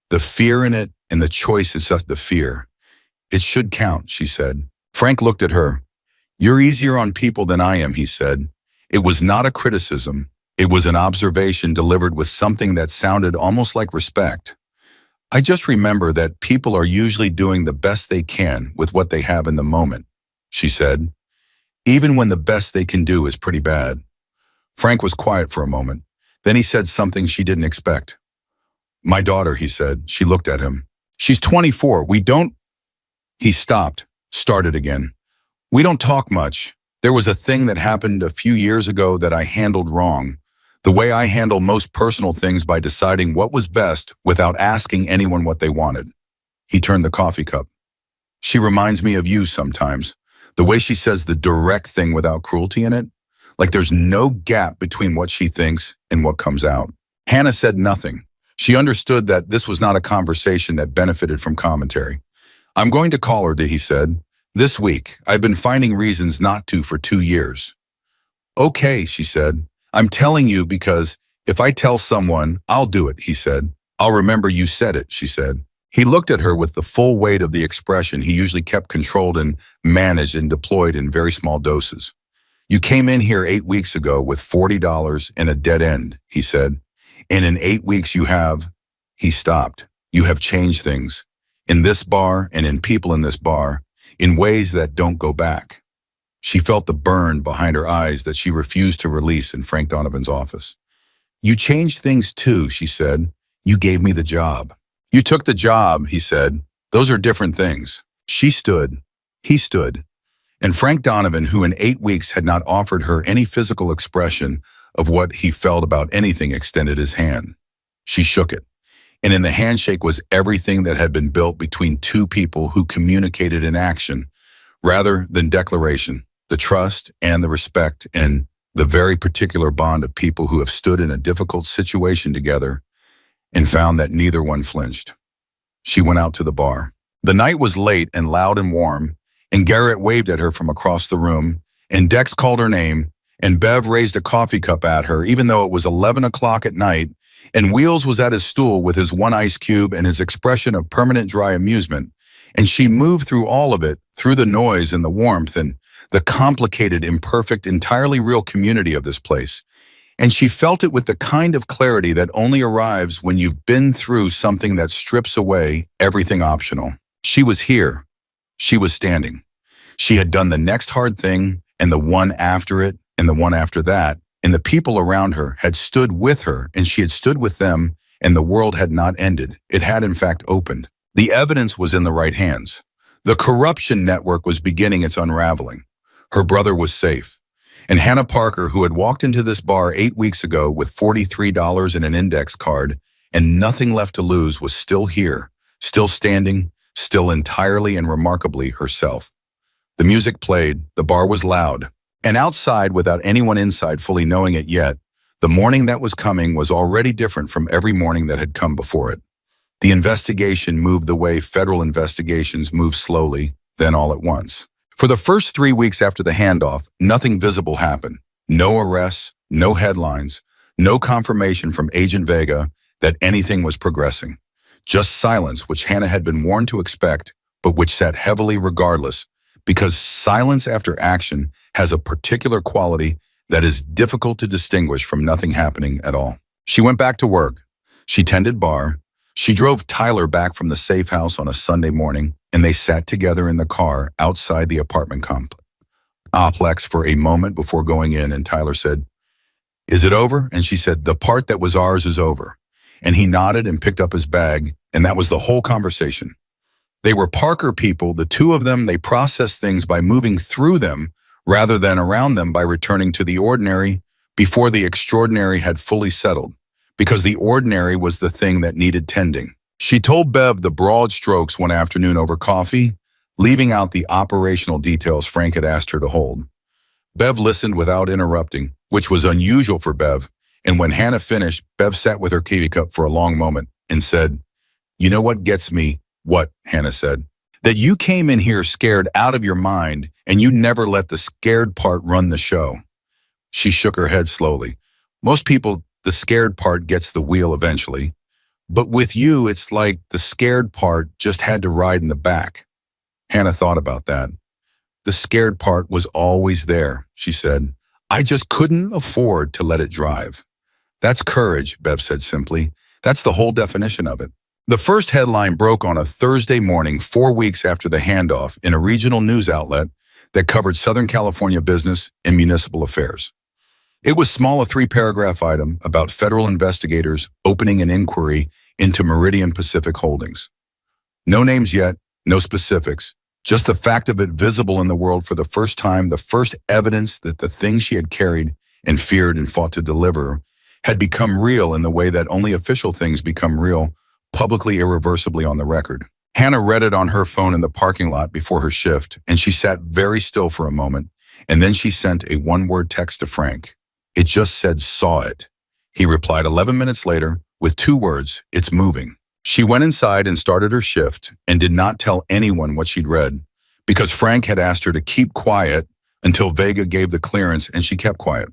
S1: the fear in it and the choice is just the fear. It should count, she said. Frank looked at her. You're easier on people than I am, he said. It was not a criticism. It was an observation delivered with something that sounded almost like respect. I just remember that people are usually doing the best they can with what they have in the moment, she said, even when the best they can do is pretty bad. Frank was quiet for a moment. Then he said something she didn't expect. My daughter, he said. She looked at him. She's 24. He stopped, started again. We don't talk much. There was a thing that happened a few years ago that I handled wrong. The way I handle most personal things, by deciding what was best without asking anyone what they wanted. He turned the coffee cup. She reminds me of you sometimes. The way she says the direct thing without cruelty in it. Like there's no gap between what she thinks and what comes out. Hannah said nothing. She understood that this was not a conversation that benefited from commentary. I'm going to call her, he said. This week. I've been finding reasons not to for 2 years. Okay, she said. I'm telling you because if I tell someone, I'll do it, he said. I'll remember you said it, she said. He looked at her with the full weight of the expression he usually kept controlled and managed and deployed in very small doses. You came in here 8 weeks ago with $40 and a dead end, he said. And in 8 weeks you have, he stopped. You have changed things. In this bar and in people in this bar, in ways that don't go back. She felt the burn behind her eyes that she refused to release in Frank Donovan's office. You changed things too, she said. You gave me the job. You took the job, he said. Those are different things. She stood. He stood. And Frank Donovan, who in 8 weeks had not offered her any physical expression of what he felt about anything, extended his hand. She shook it. And in the handshake was everything that had been built between two people who communicated in action rather than declaration. The trust and the respect and the very particular bond of people who have stood in a difficult situation together and found that neither one flinched. She went out to the bar. The night was late and loud and warm, and Garrett waved at her from across the room, and Dex called her name, and Bev raised a coffee cup at her, even though it was 11 o'clock at night, and Wheels was at his stool with his one ice cube and his expression of permanent dry amusement, And she moved through all of it, through the noise and the warmth and the complicated, imperfect, entirely real community of this place. And she felt it with the kind of clarity that only arrives when you've been through something that strips away everything optional. She was here. She was standing. She had done the next hard thing, and the one after it, and the one after that, and the people around her had stood with her, and she had stood with them, and the world had not ended. It had, in fact, opened. The evidence was in the right hands. The corruption network was beginning its unraveling. Her brother was safe. And Hannah Parker, who had walked into this bar 8 weeks ago with $43 and an index card and nothing left to lose, was still here, still standing, still entirely and remarkably herself. The music played, the bar was loud, and outside, without anyone inside fully knowing it yet, the morning that was coming was already different from every morning that had come before it. The investigation moved the way federal investigations move slowly, then all at once. For the first 3 weeks after the handoff, nothing visible happened. No arrests, no headlines, no confirmation from Agent Vega that anything was progressing. Just silence, which Hannah had been warned to expect, but which sat heavily regardless, because silence after action has a particular quality that is difficult to distinguish from nothing happening at all. She went back to work. She tended bar. She drove Tyler back from the safe house on a Sunday morning, and they sat together in the car outside the apartment complex for a moment before going in, and Tyler said, "Is it over?" And she said, "The part that was ours is over." And he nodded and picked up his bag, and that was the whole conversation. They were Parker people, the two of them. They processed things by moving through them rather than around them, by returning to the ordinary before the extraordinary had fully settled, because the ordinary was the thing that needed tending. She told Bev the broad strokes one afternoon over coffee, leaving out the operational details Frank had asked her to hold. Bev listened without interrupting, which was unusual for Bev, and when Hannah finished, Bev sat with her kiwi cup for a long moment and said, "You know what gets me?" "What?" Hannah said. "That you came in here scared out of your mind, and you never let the scared part run the show." She shook her head slowly. "Most people, the scared part gets the wheel eventually. But with you, it's like the scared part just had to ride in the back." Hannah thought about that. "The scared part was always there," she said. "I just couldn't afford to let it drive." "That's courage," Bev said simply. "That's the whole definition of it." The first headline broke on a Thursday morning 4 weeks after the handoff in a regional news outlet that covered Southern California business and municipal affairs. It was small, a 3-paragraph item about federal investigators opening an inquiry into Meridian Pacific Holdings. No names yet, no specifics, just the fact of it visible in the world for the first time, the first evidence that the thing she had carried and feared and fought to deliver had become real in the way that only official things become real, publicly, irreversibly on the record. Hannah read it on her phone in the parking lot before her shift, and she sat very still for a moment, and then she sent a one-word text to Frank. It just said, "Saw it." He replied 11 minutes later with 2 words, "It's moving." She went inside and started her shift and did not tell anyone what she'd read, because Frank had asked her to keep quiet until Vega gave the clearance, and she kept quiet.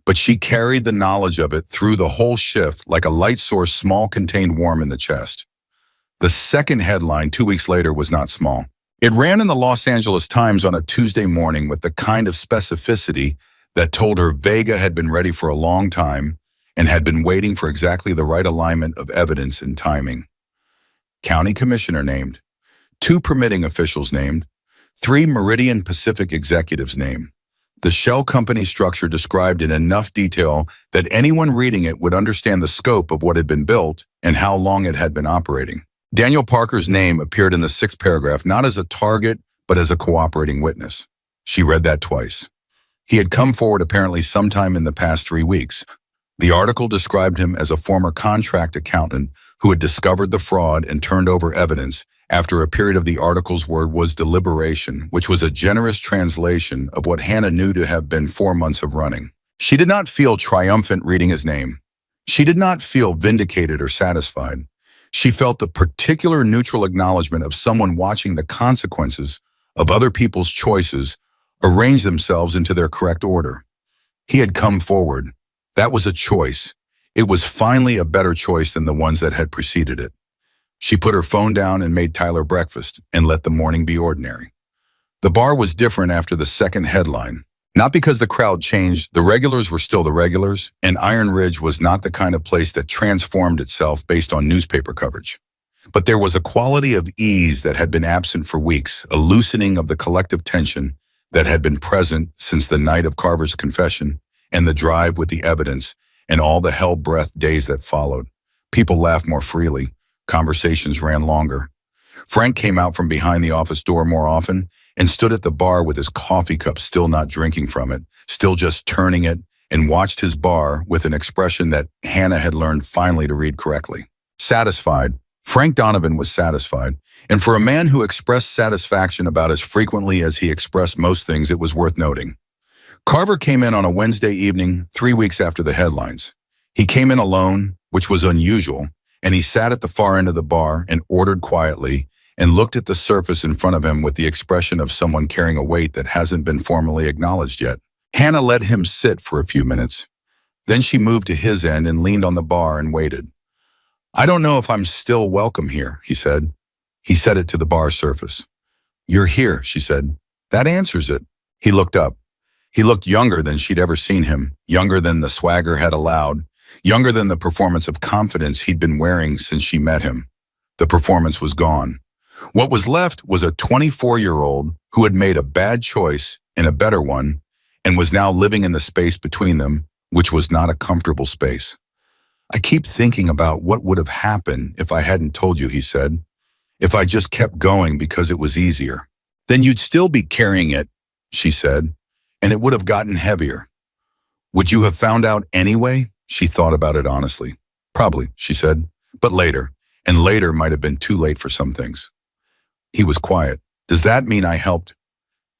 S1: But she carried the knowledge of it through the whole shift like a light source, small, contained warm in the chest. The second headline 2 weeks later was not small. It ran in the Los Angeles Times on a Tuesday morning with the kind of specificity that told her Vega had been ready for a long time and had been waiting for exactly the right alignment of evidence and timing. County commissioner named, 2 permitting officials named, 3 Meridian Pacific executives named. The shell company structure described in enough detail that anyone reading it would understand the scope of what had been built and how long it had been operating. Daniel Parker's name appeared in the 6th paragraph, not as a target, but as a cooperating witness. She read that twice. He had come forward apparently sometime in the past 3 weeks. The article described him as a former contract accountant who had discovered the fraud and turned over evidence after a period of, the article's word was deliberation, which was a generous translation of what Hannah knew to have been 4 months of running. She did not feel triumphant reading his name. She did not feel vindicated or satisfied. She felt the particular neutral acknowledgement of someone watching the consequences of other people's choices arrange themselves into their correct order. He had come forward. That was a choice. It was finally a better choice than the ones that had preceded it. She put her phone down and made Tyler breakfast and let the morning be ordinary. The bar was different after the second headline. Not because the crowd changed, the regulars were still the regulars, and Iron Ridge was not the kind of place that transformed itself based on newspaper coverage. But there was a quality of ease that had been absent for weeks, a loosening of the collective tension that had been present since the night of Carver's confession and the drive with the evidence and all the hell-breath days that followed. People laughed more freely. Conversations ran longer. Frank came out from behind the office door more often and stood at the bar with his coffee cup, still not drinking from it, still just turning it, and watched his bar with an expression that Hannah had learned finally to read correctly. Satisfied. Frank Donovan was satisfied, and for a man who expressed satisfaction about as frequently as he expressed most things, it was worth noting. Carver came in on a Wednesday evening, 3 weeks after the headlines. He came in alone, which was unusual, and he sat at the far end of the bar and ordered quietly and looked at the surface in front of him with the expression of someone carrying a weight that hasn't been formally acknowledged yet. Hannah let him sit for a few minutes. Then she moved to his end and leaned on the bar and waited. "I don't know if I'm still welcome here," he said. He said it to the bar surface. "You're here," she said. "That answers it." He looked up. He looked younger than she'd ever seen him, younger than the swagger had allowed, younger than the performance of confidence he'd been wearing since she met him. The performance was gone. What was left was a 24-year-old who had made a bad choice and a better one and was now living in the space between them, which was not a comfortable space. "I keep thinking about what would have happened if I hadn't told you," he said. "If I just kept going because it was easier." "Then you'd still be carrying it," she said, "and it would have gotten heavier." "Would you have found out anyway?" She thought about it honestly. "Probably," she said, "but later, and later might have been too late for some things." He was quiet. "Does that mean I helped?"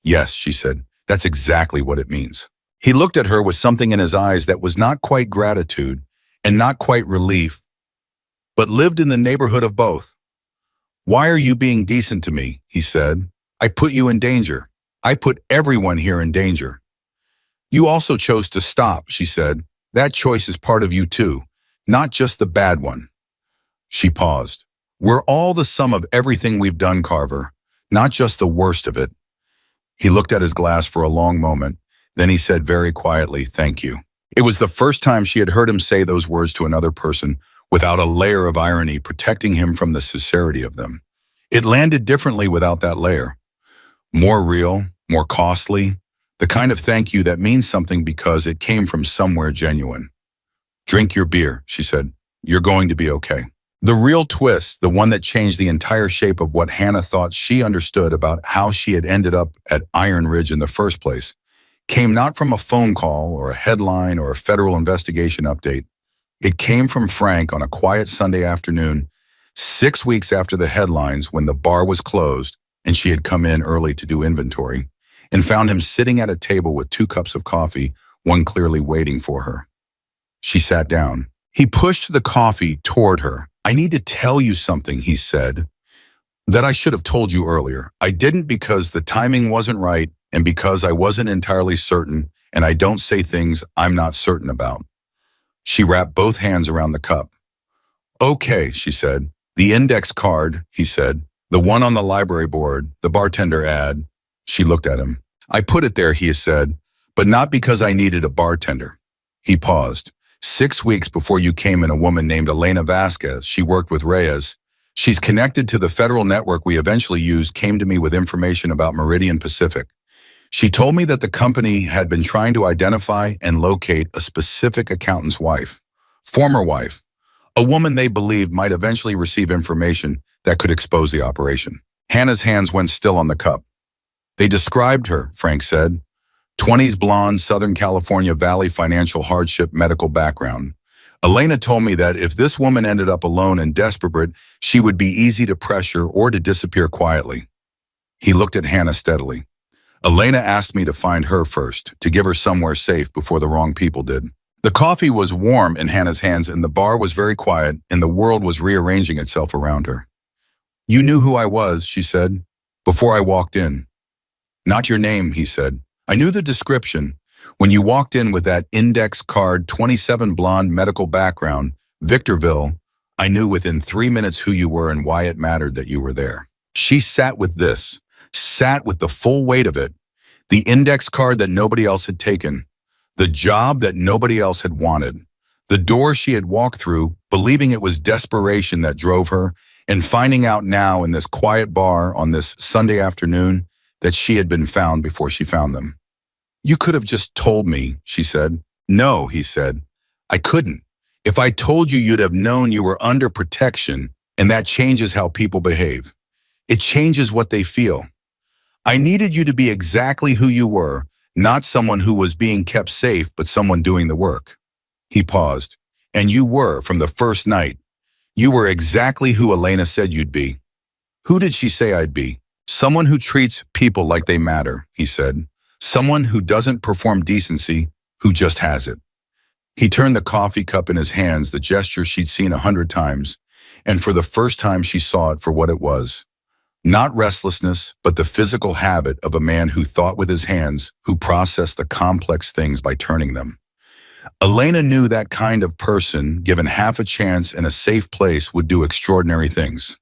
S1: "Yes," she said. "That's exactly what it means." He looked at her with something in his eyes that was not quite gratitude and not quite relief, but lived in the neighborhood of both. "Why are you being decent to me?" he said. "I put you in danger. I put everyone here in danger." "You also chose to stop," she said. "That choice is part of you too, not just the bad one." She paused. "We're all the sum of everything we've done, Carver, not just the worst of it." He looked at his glass for a long moment. Then he said very quietly, "Thank you." It was the first time she had heard him say those words to another person without a layer of irony protecting him from the sincerity of them. It landed differently without that layer. More real, more costly, the kind of thank you that means something because it came from somewhere genuine. "Drink your beer," she said. "You're going to be okay." The real twist, the one that changed the entire shape of what Hannah thought she understood about how she had ended up at Iron Ridge in the first place, came not from a phone call or a headline or a federal investigation update. It came from Frank on a quiet Sunday afternoon, 6 weeks after the headlines when the bar was closed and she had come in early to do inventory, and found him sitting at a table with 2 cups of coffee, one clearly waiting for her. She sat down. He pushed the coffee toward her. "I need to tell you something," he said, "that I should have told you earlier. I didn't because the timing wasn't right and because I wasn't entirely certain, and I don't say things I'm not certain about." She wrapped both hands around the cup. "Okay," she said. "The index card," he said. "The one on the library board, the bartender ad." She looked at him. "I put it there," he said, "but not because I needed a bartender." He paused. 6 weeks before you came in, a woman named Elena Vasquez, she worked with Reyes. She's connected to the federal network we eventually used, came to me with information about Meridian Pacific. She told me that the company had been trying to identify and locate a specific accountant's wife, former wife, a woman they believed might eventually receive information that could expose the operation. Hannah's hands went still on the cup. "They described her," Frank said. "20s blonde, Southern California Valley financial hardship medical background. Elena told me that if this woman ended up alone and desperate, she would be easy to pressure or to disappear quietly." He looked at Hannah steadily. "Elena asked me to find her first, to give her somewhere safe before the wrong people did." The coffee was warm in Hannah's hands and the bar was very quiet and the world was rearranging itself around her. "You knew who I was," she said, "before I walked in." "Not your name," he said. "I knew the description. When you walked in with that index card, 27 blonde medical background, Victorville, I knew within 3 minutes who you were and why it mattered that you were there. She sat with this, sat with the full weight of it, the index card that nobody else had taken, the job that nobody else had wanted, the door she had walked through, believing it was desperation that drove her, and finding out now in this quiet bar on this Sunday afternoon that she had been found before she found them. You could have just told me, she said. No, he said. I couldn't. If I told you, you'd have known you were under protection, and that changes how people behave. It changes what they feel. I needed you to be exactly who you were, not someone who was being kept safe, but someone doing the work. He paused. And you were from the first night. You were exactly who Elena said you'd be. Who did she say I'd be? Someone who treats people like they matter, he said. Someone who doesn't perform decency, who just has it. He turned the coffee cup in his hands, the gesture she'd seen 100 times, and for the first time she saw it for what it was. Not restlessness, but the physical habit of a man who thought with his hands, who processed the complex things by turning them. Elena knew that kind of person, given half a chance in a safe place, would do extraordinary things.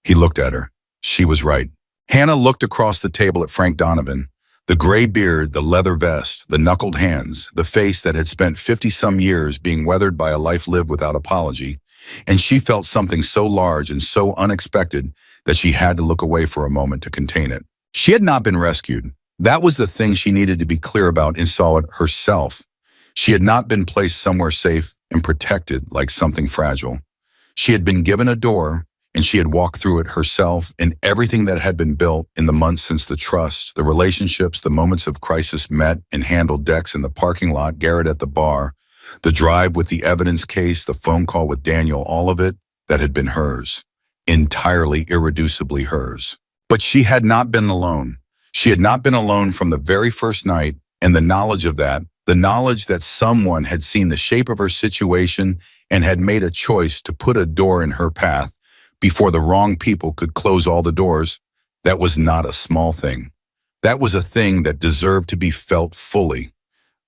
S1: He looked at her. She was right. Hannah looked across the table at Frank Donovan. The gray beard, the leather vest, the knuckled hands, the face that had spent 50-some years being weathered by a life lived without apology, and she felt something so large and so unexpected that she had to look away for a moment to contain it. She had not been rescued. That was the thing she needed to be clear about and saw it herself. She had not been placed somewhere safe and protected like something fragile. She had been given a door, and she had walked through it herself, and everything that had been built in the months since the trust, the relationships, the moments of crisis met and handled, Dex in the parking lot, Garrett at the bar, the drive with the evidence case, the phone call with Daniel, all of it that had been hers, entirely irreducibly hers. But she had not been alone. She had not been alone from the very first night, and the knowledge of that, the knowledge that someone had seen the shape of her situation and had made a choice to put a door in her path, before the wrong people could close all the doors, that was not a small thing. That was a thing that deserved to be felt fully.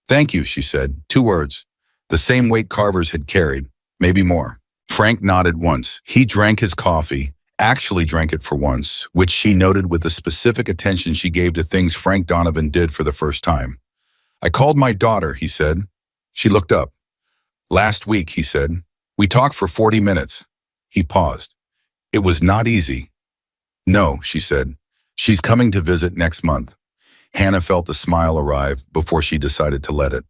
S1: Thank you, she said. 2 words. The same weight Carver's had carried, maybe more. Frank nodded once. He drank his coffee, actually drank it for once, which she noted with the specific attention she gave to things Frank Donovan did for the first time. I called my daughter, he said. She looked up. Last week, he said. We talked for 40 minutes. He paused. It was not easy. No, she said. She's coming to visit next month. Hannah felt a smile arrive before she decided to let it.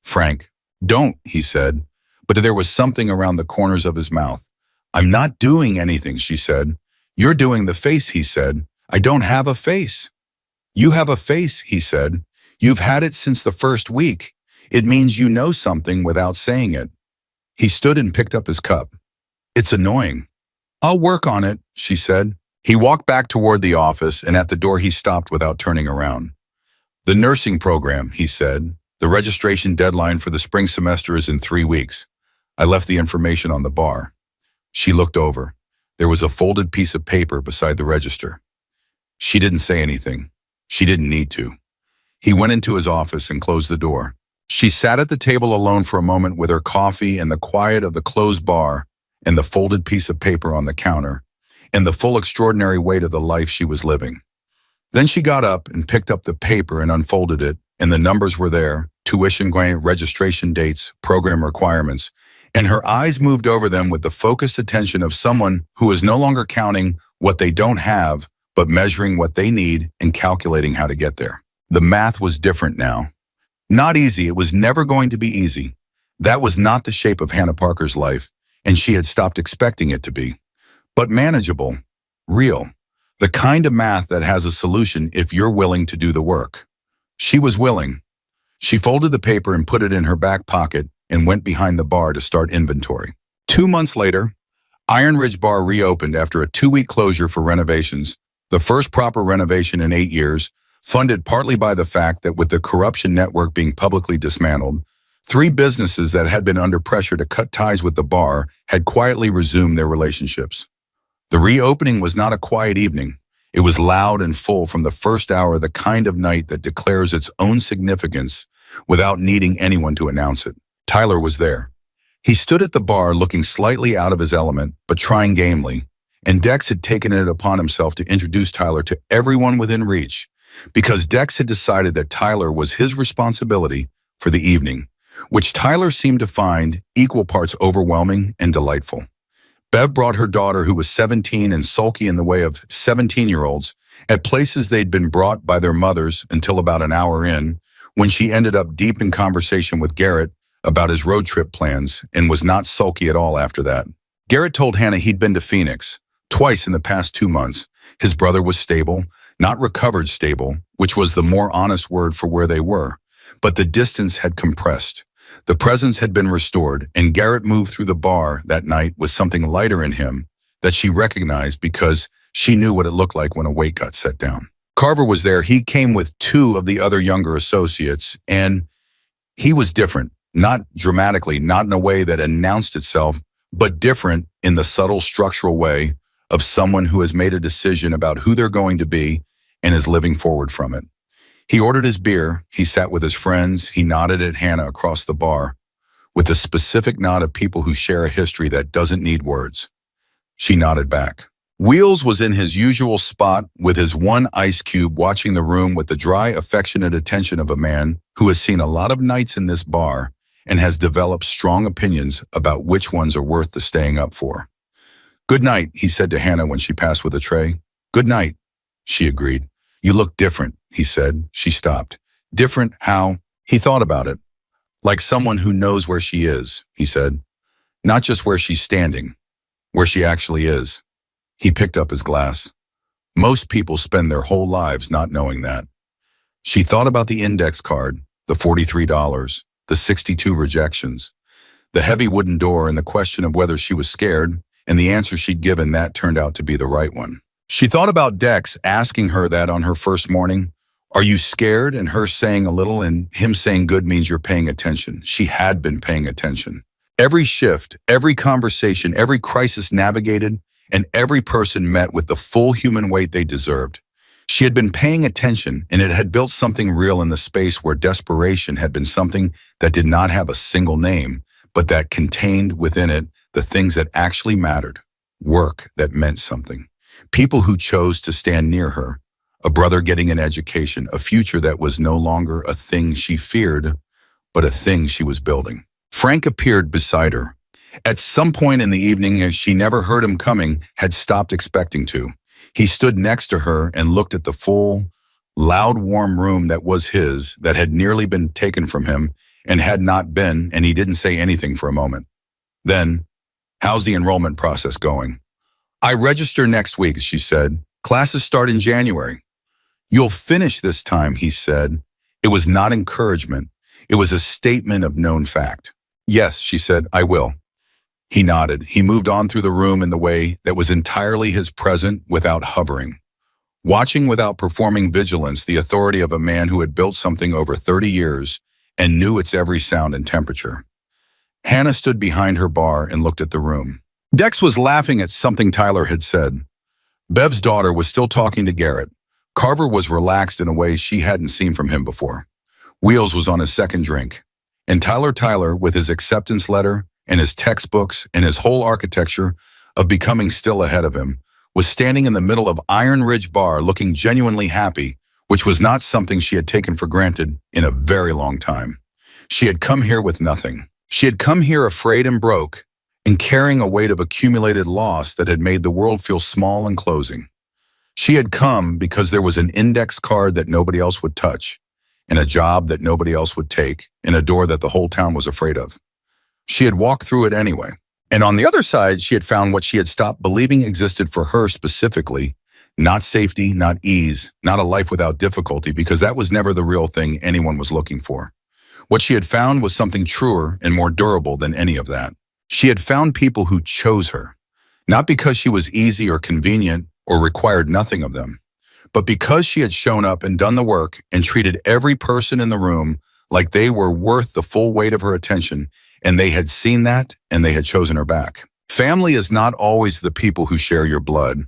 S1: Frank, don't, he said, but there was something around the corners of his mouth. I'm not doing anything, she said. You're doing the face, he said. I don't have a face. You have a face, he said. You've had it since the first week. It means you know something without saying it. He stood and picked up his cup. It's annoying. I'll work on it, she said. He walked back toward the office, and at the door he stopped without turning around. The nursing program, he said. The registration deadline for the spring semester is in 3 weeks. I left the information on the bar. She looked over. There was a folded piece of paper beside the register. She didn't say anything. She didn't need to. He went into his office and closed the door. She sat at the table alone for a moment with her coffee and the quiet of the closed bar and the folded piece of paper on the counter, and the full extraordinary weight of the life she was living. Then she got up and picked up the paper and unfolded it, and the numbers were there, tuition grant, registration dates, program requirements, and her eyes moved over them with the focused attention of someone who is no longer counting what they don't have, but measuring what they need and calculating how to get there. The math was different now. Not easy, it was never going to be easy. That was not the shape of Hannah Parker's life, and she had stopped expecting it to be. But manageable, real, the kind of math that has a solution if you're willing to do the work. She was willing. She folded the paper and put it in her back pocket and went behind the bar to start inventory. 2 months later, Iron Ridge Bar reopened after a 2-week closure for renovations, the first proper renovation in 8 years, funded partly by the fact that with the corruption network being publicly dismantled, 3 businesses that had been under pressure to cut ties with the bar had quietly resumed their relationships. The reopening was not a quiet evening. It was loud and full from the first hour, the kind of night that declares its own significance without needing anyone to announce it. Tyler was there. He stood at the bar looking slightly out of his element, but trying gamely, and Dex had taken it upon himself to introduce Tyler to everyone within reach, because Dex had decided that Tyler was his responsibility for the evening, which Tyler seemed to find equal parts overwhelming and delightful. Bev brought her daughter, who was 17 and sulky in the way of 17-year-olds, at places they'd been brought by their mothers until about an hour in, when she ended up deep in conversation with Garrett about his road trip plans and was not sulky at all after that. Garrett told Hannah he'd been to Phoenix twice in the past 2 months. His brother was stable, not recovered stable, which was the more honest word for where they were, but the distance had compressed. The presence had been restored, and Garrett moved through the bar that night with something lighter in him that she recognized because she knew what it looked like when a weight got set down. Carver was there. He came with 2 of the other younger associates, and he was different, not dramatically, not in a way that announced itself, but different in the subtle structural way of someone who has made a decision about who they're going to be and is living forward from it. He ordered his beer, he sat with his friends, he nodded at Hannah across the bar, with the specific nod of people who share a history that doesn't need words. She nodded back. Wheels was in his usual spot with his one ice cube, watching the room with the dry, affectionate attention of a man who has seen a lot of nights in this bar and has developed strong opinions about which ones are worth the staying up for. "Good night," he said to Hannah when she passed with a tray. "Good night," she agreed. "You look different," he said. She stopped. "Different how?" He thought about it. "Like someone who knows where she is," he said. "Not just where she's standing, where she actually is." He picked up his glass. "Most people spend their whole lives not knowing that." She thought about the index card, the $43, the 62 rejections, the heavy wooden door, and the question of whether she was scared, and the answer she'd given that turned out to be the right one. She thought about Dex asking her that on her first morning. "Are you scared?" and her saying a little, and him saying good means you're paying attention. She had been paying attention. Every shift, every conversation, every crisis navigated, and every person met with the full human weight they deserved. She had been paying attention, and it had built something real in the space where desperation had been something that did not have a single name, but that contained within it the things that actually mattered, work that meant something, people who chose to stand near her, a brother getting an education, a future that was no longer a thing she feared, but a thing she was building. Frank appeared beside her. At some point in the evening, as she never heard him coming, had stopped expecting to. He stood next to her and looked at the full, loud, warm room that was his, that had nearly been taken from him and had not been, and he didn't say anything for a moment. Then, "How's the enrollment process going?" "I register next week," she said. "Classes start in January." "You'll finish this time," he said. It was not encouragement. It was a statement of known fact. "Yes," she said, "I will." He nodded. He moved on through the room in the way that was entirely his, present without hovering, watching without performing vigilance, the authority of a man who had built something over 30 years and knew its every sound and temperature. Hannah stood behind her bar and looked at the room. Dex was laughing at something Tyler had said. Bev's daughter was still talking to Garrett. Carver was relaxed in a way she hadn't seen from him before. Wheels was on his second drink. And Tyler, with his acceptance letter and his textbooks and his whole architecture of becoming still ahead of him, was standing in the middle of Iron Ridge Bar looking genuinely happy, which was not something she had taken for granted in a very long time. She had come here with nothing. She had come here afraid and broke, and carrying a weight of accumulated loss that had made the world feel small and closing. She had come because there was an index card that nobody else would touch, and a job that nobody else would take, and a door that the whole town was afraid of. She had walked through it anyway. And on the other side, she had found what she had stopped believing existed for her specifically, not safety, not ease, not a life without difficulty, because that was never the real thing anyone was looking for. What she had found was something truer and more durable than any of that. She had found people who chose her, not because she was easy or convenient or required nothing of them, but because she had shown up and done the work and treated every person in the room like they were worth the full weight of her attention, and they had seen that and they had chosen her back. Family is not always the people who share your blood.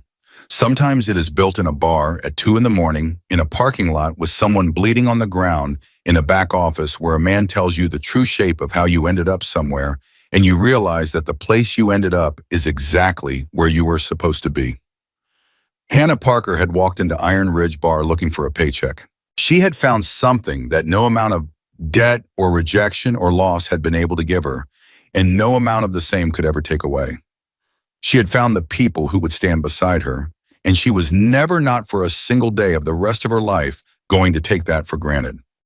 S1: Sometimes it is built in a bar at 2 a.m, in a parking lot with someone bleeding on the ground, in a back office where a man tells you the true shape of how you ended up somewhere, and you realize that the place you ended up is exactly where you were supposed to be. Hannah Parker had walked into Iron Ridge Bar looking for a paycheck. She had found something that no amount of debt or rejection or loss had been able to give her, and no amount of the same could ever take away. She had found the people who would stand beside her, and she was never, not for a single day of the rest of her life, going to take that for granted.